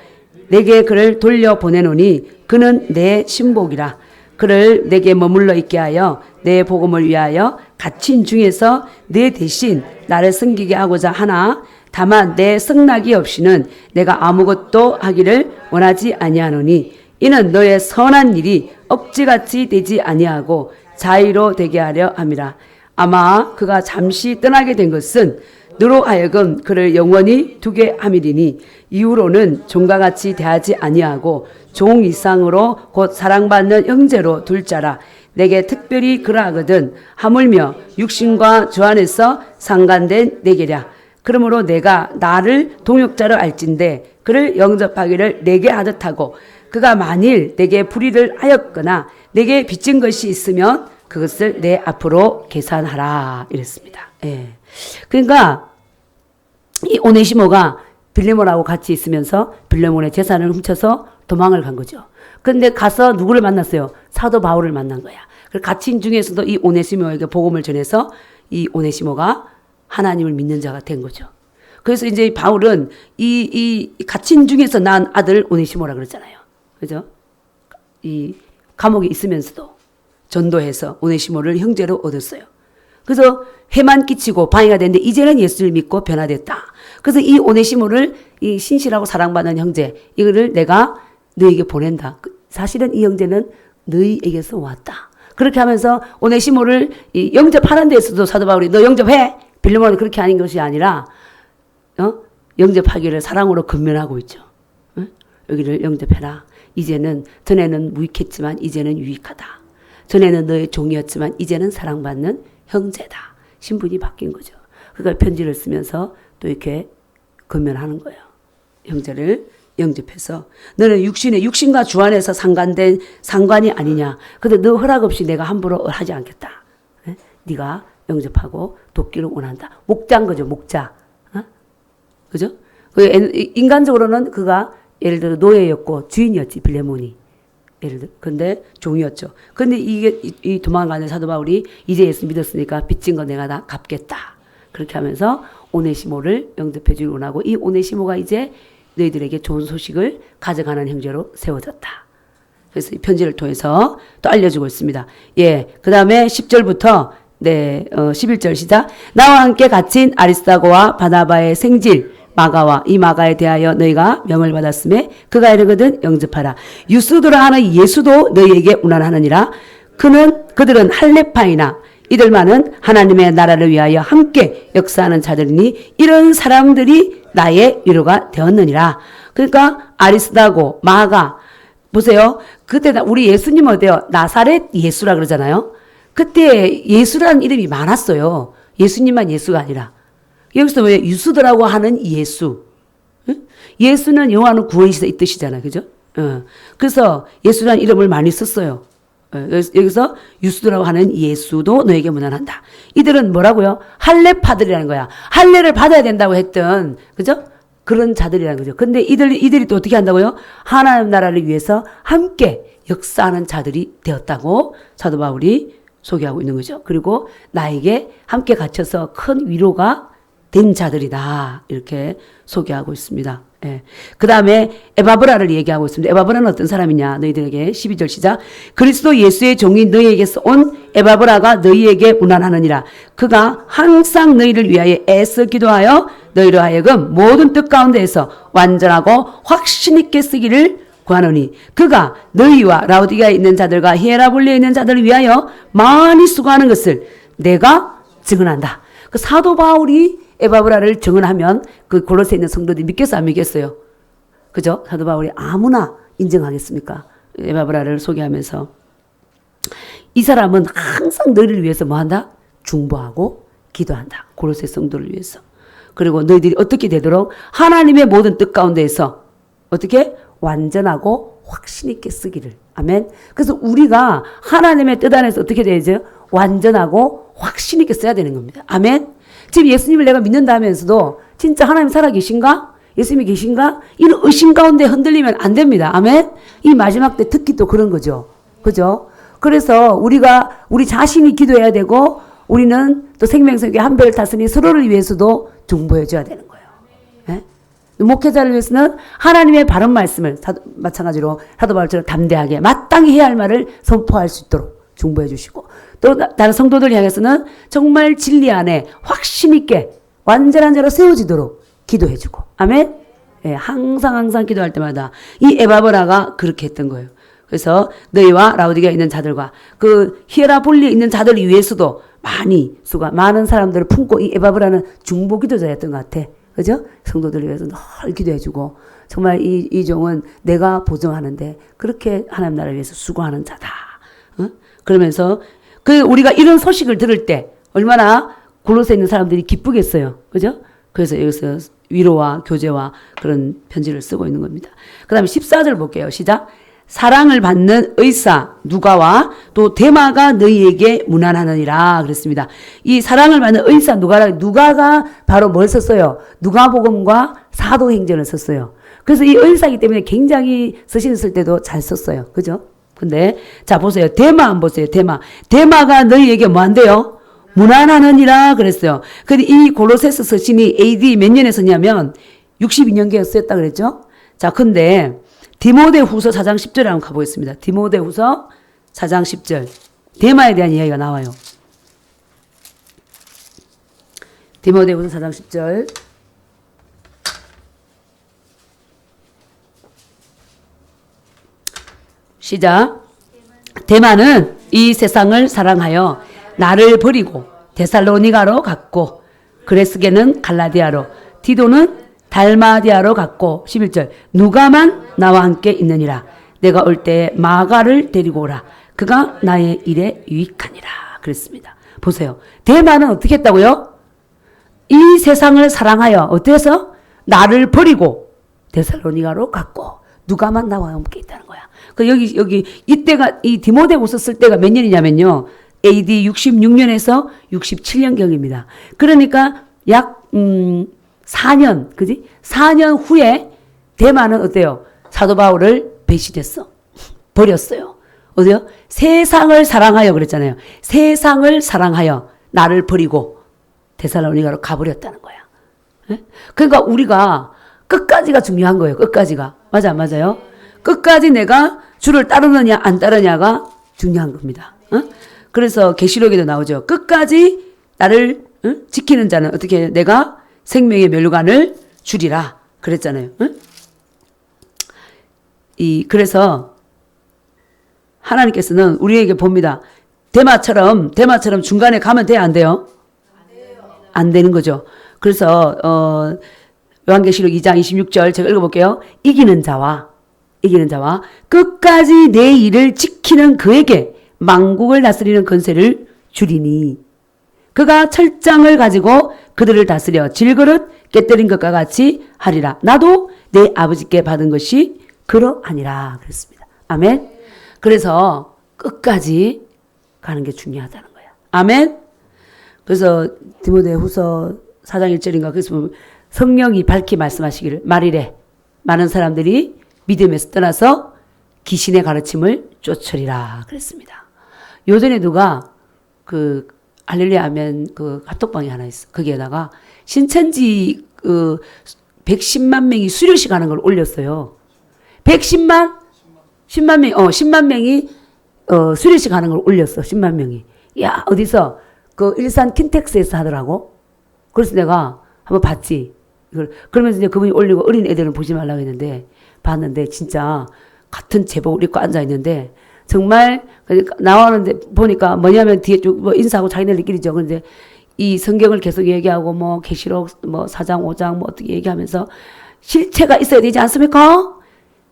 내게 그를 돌려보내노니 그는 내 신복이라. 그를 내게 머물러 있게 하여 내 복음을 위하여 갇힌 중에서 내 대신 나를 섬기게 하고자 하나 다만 내 승낙이 없이는 내가 아무것도 하기를 원하지 아니하노니 이는 너의 선한 일이 억지같이 되지 아니하고 자의로 되게 하려 함이라. 아마 그가 잠시 떠나게 된 것은 너로 하여금 그를 영원히 두게 함이리니 이후로는 종과 같이 대하지 아니하고 종 이상으로 곧 사랑받는 형제로 둘 자라. 내게 특별히 그러하거든 하물며 육신과 주 안에서 상관된 내게랴. 그러므로 내가 나를 동역자로 알진대 그를 영접하기를 내게 하듯 하고 그가 만일 내게 불의를 하였거나 내게 빚진 것이 있으면 그것을 내 앞으로 계산하라 이랬습니다. 예. 그러니까 이 오네시모가 빌레몬하고 같이 있으면서 빌레몬의 재산을 훔쳐서 도망을 간 거죠. 그런데 가서 누구를 만났어요? 사도 바울을 만난 거야. 갇힌 중에서도 이 오네시모에게 복음을 전해서 이 오네시모가 하나님을 믿는 자가 된 거죠. 그래서 이제 바울은 이 갇힌 중에서 난 아들 오네시모라 그랬잖아요. 그죠? 이 감옥에 있으면서도 전도해서 오네시모를 형제로 얻었어요. 그래서 해만 끼치고 방해가 됐는데 이제는 예수를 믿고 변화됐다. 그래서 이 오네시모를 이 신실하고 사랑받는 형제, 이거를 내가 너에게 보낸다. 사실은 이 형제는 너희에게서 왔다. 그렇게 하면서 오네시모를 영접하는 데에서도 사도 바울이 너 영접해. 빌레몬은 그렇게 하는 것이 아니라 영접하기를 사랑으로 권면하고 있죠. 여기를 영접해라. 이제는 전에는 무익했지만 이제는 유익하다. 전에는 너의 종이었지만 이제는 사랑받는 형제다. 신분이 바뀐 거죠. 그러니까 편지를 쓰면서 또 이렇게 권면하는 거예요. 형제를 영접해서 너는 육신과 주 안에서 상관된 상관이 아니냐. 근데 너 허락 없이 내가 함부로 하지 않겠다. 네가 영접하고 돕기를 원한다. 목자인 거죠. 목자. 그죠? 인간적으로는 그가 예를 들어 노예였고 주인이었지. 빌레몬이. 예를 들어. 근데 종이었죠. 근데 이게 이 도망가는 사도 바울이 이제 예수 믿었으니까 빚진 거 내가 다 갚겠다. 그렇게 하면서 오네시모를 영접해 주길 원하고 이 오네시모가 이제 너희들에게 좋은 소식을 가져가는 형제로 세워졌다. 그래서 이 편지를 통해서 또 알려주고 있습니다. 예. 그 다음에 10절부터 11절 시작. 나와 함께 갇힌 아리스다고와 바나바의 생질 마가와 이 마가에 대하여 너희가 명을 받았음에 그가 이르거든 영접하라. 유스도라 하는 예수도 너희에게 운안하느니라. 그들은 할레파이나 이들만은 하나님의 나라를 위하여 함께 역사하는 자들이니 이런 사람들이 나의 위로가 되었느니라. 그러니까 아리스다고 마가 보세요. 그때 우리 예수님 어때요? 나사렛 예수라 그러잖아요. 그때 예수라는 이름이 많았어요. 예수님만 예수가 아니라. 여기서 왜 유수더라고 하는 예수. 예수는 여호와는 구원이시다 이 뜻이잖아요. 그죠? 그래서 예수라는 이름을 많이 썼어요. 여기서 유수더라고 하는 예수도 너에게 문안한다. 이들은 뭐라고요? 할례파들이라는 거야. 할례를 받아야 된다고 했던, 그죠? 그런 자들이라는 거죠. 근데 이들이 또 어떻게 한다고요? 하나님 나라를 위해서 함께 역사하는 자들이 되었다고 사도 바울이 소개하고 있는 거죠. 그리고 나에게 함께 갇혀서 큰 위로가 된 자들이다. 이렇게 소개하고 있습니다. 예. 그 다음에 에바브라를 얘기하고 있습니다. 에바브라는 어떤 사람이냐? 너희들에게 12절 시작. 그리스도 예수의 종이 너희에게서 온 에바브라가 너희에게 문안하느니라. 그가 항상 너희를 위하여 애써 기도하여 너희로 하여금 모든 뜻 가운데에서 완전하고 확신 있게 쓰기를 구하노니 그가 너희와 라우디게아에 있는 자들과 히에라볼리에 있는 자들을 위하여 많이 수고하는 것을 내가 증언한다. 그 사도 바울이 에바브라를 증언하면 그 골로새에 있는 성도들이 믿겠어 안 믿겠어요? 그죠? 사도 바울이 아무나 인정하겠습니까? 에바브라를 소개하면서 이 사람은 항상 너희를 위해서 뭐 한다? 중보하고 기도한다. 골로새 성도를 위해서. 그리고 너희들이 어떻게 되도록 하나님의 모든 뜻 가운데에서 어떻게? 완전하고 확신 있게 쓰기를. 아멘. 그래서 우리가 하나님의 뜻 안에서 어떻게 되죠? 완전하고 확신 있게 써야 되는 겁니다. 아멘. 지금 예수님을 내가 믿는다 하면서도 진짜 하나님 살아계신가? 예수님이 계신가? 이런 의심 가운데 흔들리면 안 됩니다. 아멘. 이 마지막 때 특히 또 그런 거죠. 그죠? 그래서 우리 자신이 기도해야 되고 우리는 또 생명석의 한 별 탔으니 서로를 위해서도 중보해 줘야 되는 거예요. 네? 목회자를 위해서는 하나님의 바른 말씀을 마찬가지로 사도 바울처럼 담대하게 마땅히 해야 할 말을 선포할 수 있도록 중보해 주시고 또 다른 성도들 향해서는 정말 진리 안에 확신 있게 완전한 자로 세워지도록 기도해 주고 아멘. 예, 항상 기도할 때마다 이 에바브라가 그렇게 했던 거예요. 그래서 너희와 라우디게아에 있는 자들과 그 히에라볼리에 있는 자들을 위해서도 많은 사람들을 품고 이 에바브라는 중보 기도자였던 것 같아. 그죠? 성도들을 위해서 늘 기도해주고 정말 이 종은 내가 보증하는데 그렇게 하나님 나라를 위해서 수고하는 자다. 어? 그러면서 우리가 이런 소식을 들을 때 얼마나 골로새에 있는 사람들이 기쁘겠어요. 그죠? 그래서 여기서 위로와 교제와 그런 편지를 쓰고 있는 겁니다. 그 다음에 14절 볼게요. 시작. 사랑을 받는 의사 누가와 또 데마가 너희에게 문안하느니라 그랬습니다. 이 사랑을 받는 의사 누가가 바로 뭘 썼어요? 누가복음과 사도행전을 썼어요. 그래서 이 의사이기 때문에 굉장히 서신을 쓸 때도 잘 썼어요. 그죠? 근데 자 보세요. 데마 한번 보세요. 데마가 너희에게 뭐 한대요? 문안하느니라 그랬어요. 근데 이 골로새서 서신이 AD 몇 년에 썼냐면 62년경에 쓰였다 그랬죠? 자 근데 디모데후서 4장 10절에 한번 가보겠습니다. 디모데후서 4장 10절. 데마에 대한 이야기가 나와요. 디모데후서 4장 10절. 시작. 데마는 이 세상을 사랑하여 나를 버리고 데살로니가로 갔고 그레스게는 갈라디아로 디도는 달마디아로 갔고 11절 누가만 나와 함께 있느니라. 내가 올 때 마가를 데리고 오라. 그가 나의 일에 유익하니라. 그랬습니다. 보세요. 데마는 어떻게 했다고요? 이 세상을 사랑하여 어때서? 나를 버리고 데살로니가로 갔고 누가만 나와 함께 있다는 거야. 그 여기 이때가 이 디모데후서 쓸 때가 몇 년이냐면요. AD 66년에서 67년경입니다. 그러니까 약 4년, 그지? 4년 후에 데마는 어때요? 사도 바울을 배신했어. 버렸어요. 어디요? 세상을 사랑하여 그랬잖아요. 세상을 사랑하여 나를 버리고 데살로니가로 가버렸다는 거야. 네? 그러니까 우리가 끝까지가 중요한 거예요. 끝까지가. 맞아, 안 맞아요? 끝까지 내가 주를 따르느냐 안 따르냐가 중요한 겁니다. 그래서 계시록에도 나오죠. 끝까지 나를 지키는 자는 어떻게 내가 생명의 멸류관을 주리라 그랬잖아요. 응? 그래서 하나님께서는 우리에게 봅니다. 데마처럼 중간에 가면 돼요, 안 돼요? 안 되는 거죠. 그래서 요한계시록 2장 26절 제가 읽어볼게요. 이기는 자와 끝까지 내 일을 지키는 그에게 만국을 다스리는 권세를 주리니 그가 철장을 가지고 그들을 다스려 질그릇 깨뜨린 것과 같이 하리라. 나도 내 아버지께 받은 것이 그러하니라 그랬습니다. 아멘. 그래서 끝까지 가는 게 중요하다는 거야. 아멘. 그래서 디모데후서 4장 1절인가 그래서 성령이 밝히 말씀하시기를 말이래. 많은 사람들이 믿음에서 떠나서 귀신의 가르침을 쫓으리라 그랬습니다. 요전에 누가 할렐루야 하면 그 카톡방이 하나 있어. 거기에다가 신천지 110만 명이 수료식 하는 걸 올렸어요. 10만 명이 수료식 하는 걸 올렸어. 10만 명이. 야, 어디서? 그 일산 킨텍스에서 하더라고. 그래서 내가 한번 봤지. 그러면서 이제 그분이 올리고 어린 애들은 보지 말라고 했는데 봤는데 진짜 같은 제복을 입고 앉아 있는데 정말 나오는데 보니까 뭐냐면 뒤에 쭉 뭐 인사하고 자기네들끼리죠. 그런데 이 성경을 계속 얘기하고 뭐 계시록 뭐 4장 5장 뭐 어떻게 얘기하면서 실체가 있어야 되지 않습니까?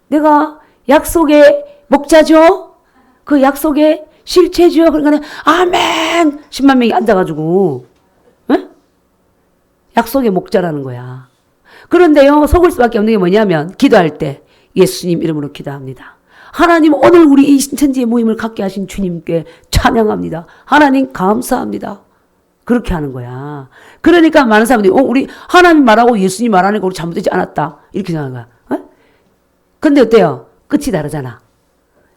내가 약속의 목자죠. 그 약속의 실체죠. 그러니까 아멘 10만 명이 앉아가지고 에? 약속의 목자라는 거야. 그런데요 속을 수밖에 없는 게 뭐냐면 기도할 때 예수님 이름으로 기도합니다. 하나님 오늘 우리 이 신천지의 모임을 갖게 하신 주님께 찬양합니다. 하나님 감사합니다. 그렇게 하는 거야. 그러니까 많은 사람들이 우리 하나님 말하고 예수님 말하니까 우리 잘못되지 않았다 이렇게 생각한 거야. 근데 어때요? 끝이 다르잖아.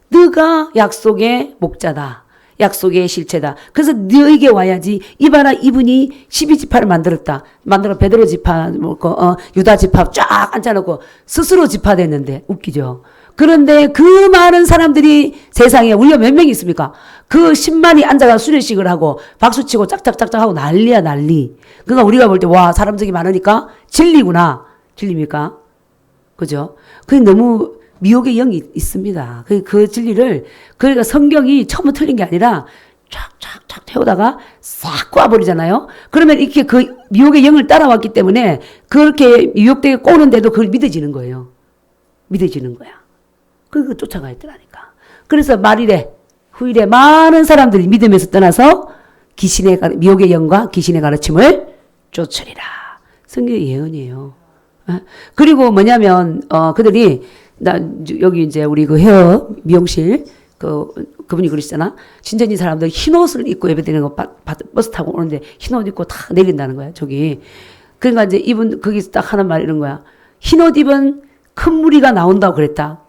너가 약속의 목자다. 약속의 실체다. 그래서 너에게 와야지. 이봐라 이분이 12지파를 만들었다. 만들어 베드로 지파, 유다 지파 쫙 앉혀놓고 스스로 지파 됐는데 웃기죠. 그런데 그 많은 사람들이 세상에 우리가 몇 명이 있습니까? 그 10만이 앉아가 수료식을 하고 박수치고 짝짝짝짝 하고 난리야 난리. 그러니까 우리가 볼 때 와 사람들이 많으니까 진리구나. 진리입니까? 그죠? 그게 너무 미혹의 영이 있습니다. 그 진리를 그러니까 성경이 처음부터 틀린 게 아니라 쫙쫙쫙 태우다가 싹 꼬아버리잖아요. 그러면 이렇게 그 미혹의 영을 따라왔기 때문에 그렇게 미혹되게 꼬는데도 그걸 믿어지는 거예요. 믿어지는 거야. 그거 쫓아가 있더라니까. 그래서 말일에 후일에 많은 사람들이 믿음에서 떠나서 미혹의 영과 귀신의 가르침을 쫓으리라. 성경의 예언이에요. 그리고 뭐냐면 그들이 여기 이제 우리 그 헤어 미용실 그분이 그러시잖아. 신천지 사람들 흰 옷을 입고 예배드리는 거 버스 타고 오는데 흰 옷 입고 다 내린다는 거야 저기. 그러니까 이제 이분 거기서 딱 하는 말 이런 거야. 흰 옷 입은 큰 무리가 나온다고 그랬다.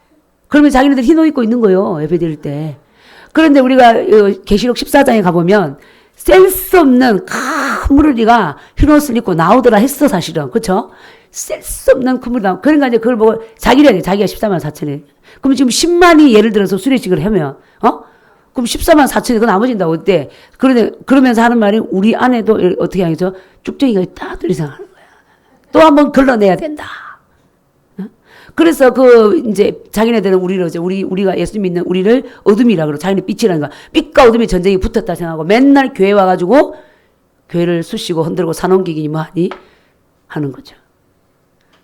그러면 자기네들 흰 옷 입고 있는 거예요 예배드릴 때. 그런데 우리가 계시록 14장에 가보면 셀 수 없는 큰 무리가 흰 옷을 입고 나오더라 했어 사실은. 그렇죠? 셀 수 없는 큰 무리가. 그러니까 이제 그걸 보고 자기가 14만 4천에. 그럼 지금 10만이 예를 들어서 수료식을 하면 그럼 14만 4천이 그 나머진다고 어때? 그러면서 하는 말이 우리 안에도 어떻게 하겠죠? 쭉정이가 있다. 또 이상하는 거야. 또 한번 걸러내야 된다. 그래서 이제 자기네들은 우리가 예수 믿는 우리를 어둠이라 그러고 자기네 빛이라는 거야. 빛과 어둠의 전쟁이 붙었다 생각하고 맨날 교회 와가지고 교회를 쑤시고 흔들고 사놓기니 뭐하니 하는 거죠.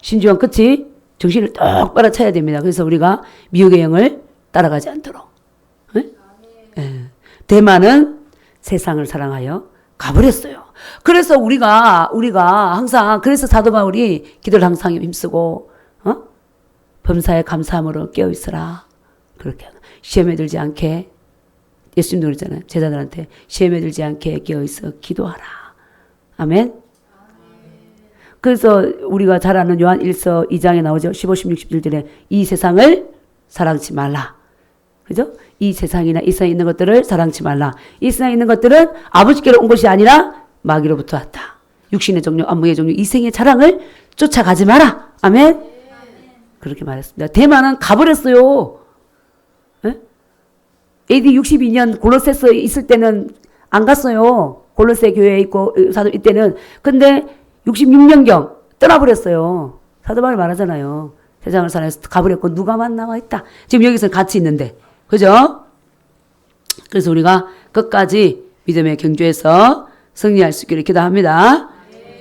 신중한 끝이 정신을 똑바로 차야 됩니다. 그래서 우리가 미혹의 영을 따라가지 않도록. 네? 대만은 세상을 사랑하여 가버렸어요. 그래서 우리가 항상 그래서 사도 바울이 기도를 항상 힘쓰고 범사에 감사함으로 깨어있으라. 그렇게 시험에 들지 않게 예수님도 그랬잖아요. 제자들한테 시험에 들지 않게 깨어있어 기도하라. 아멘. 그래서 우리가 잘 아는 요한 1서 2장에 나오죠. 15, 16, 17절에 이 세상을 사랑치 말라. 그죠? 이 세상이나 이 세상에 있는 것들을 사랑치 말라. 이 세상에 있는 것들은 아버지께로 온 것이 아니라 마귀로부터 왔다. 육신의 종류, 안목의 종류, 이생의 자랑을 쫓아가지 마라. 아멘. 그렇게 말했습니다. 대만은 가버렸어요. 에? AD 62년 골로새서에 있을 때는 안 갔어요. 골로새 교회에 있고 사도 이때는. 근데 66년경 떠나버렸어요. 사도 바울이 말하잖아요. 세상을 사랑해서 가버렸고 누가만 남아있다. 지금 여기서 같이 있는데. 그죠? 그래서 우리가 끝까지 믿음의 경주에서 승리할 수 있기를 기도합니다.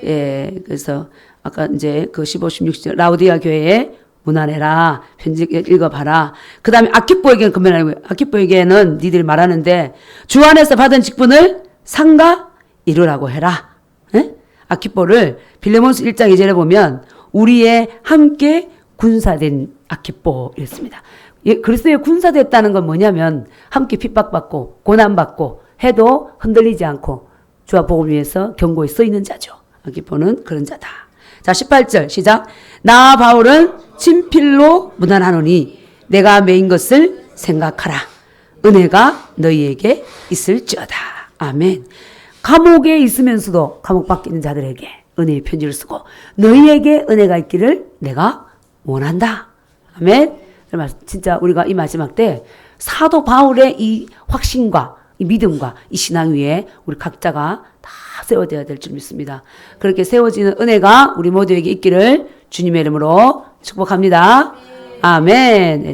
예, 그래서 아까 이제 그 15, 16절 라우디아 교회에 문안해라. 편지 읽어봐라. 그 다음에 아키뽀에게는 그러면 아니고 아키뽀에게는 니들이 말하는데 주 안에서 받은 직분을 상가 이루라고 해라. 에? 아키뽀를 빌레몬스 1장 2절에 보면 우리의 함께 군사된 아키뽀 이랬습니다. 예, 그리스도의 군사됐다는 건 뭐냐면 함께 핍박받고 고난받고 해도 흔들리지 않고 주와 복음을 위해서 경고에 써 있는 자죠. 아키뽀는 그런 자다. 자 18절 시작. 나 바울은 친필로 문안하노니 내가 메인 것을 생각하라. 은혜가 너희에게 있을지어다. 아멘. 감옥에 있으면서도 감옥 밖에 있는 자들에게 은혜의 편지를 쓰고 너희에게 은혜가 있기를 내가 원한다. 아멘. 진짜 우리가 이 마지막 때 사도 바울의 이 확신과 이 믿음과 이 신앙 위에 우리 각자가 다 세워져야 될 줄 믿습니다. 그렇게 세워지는 은혜가 우리 모두에게 있기를 주님의 이름으로 축복합니다. 아멘.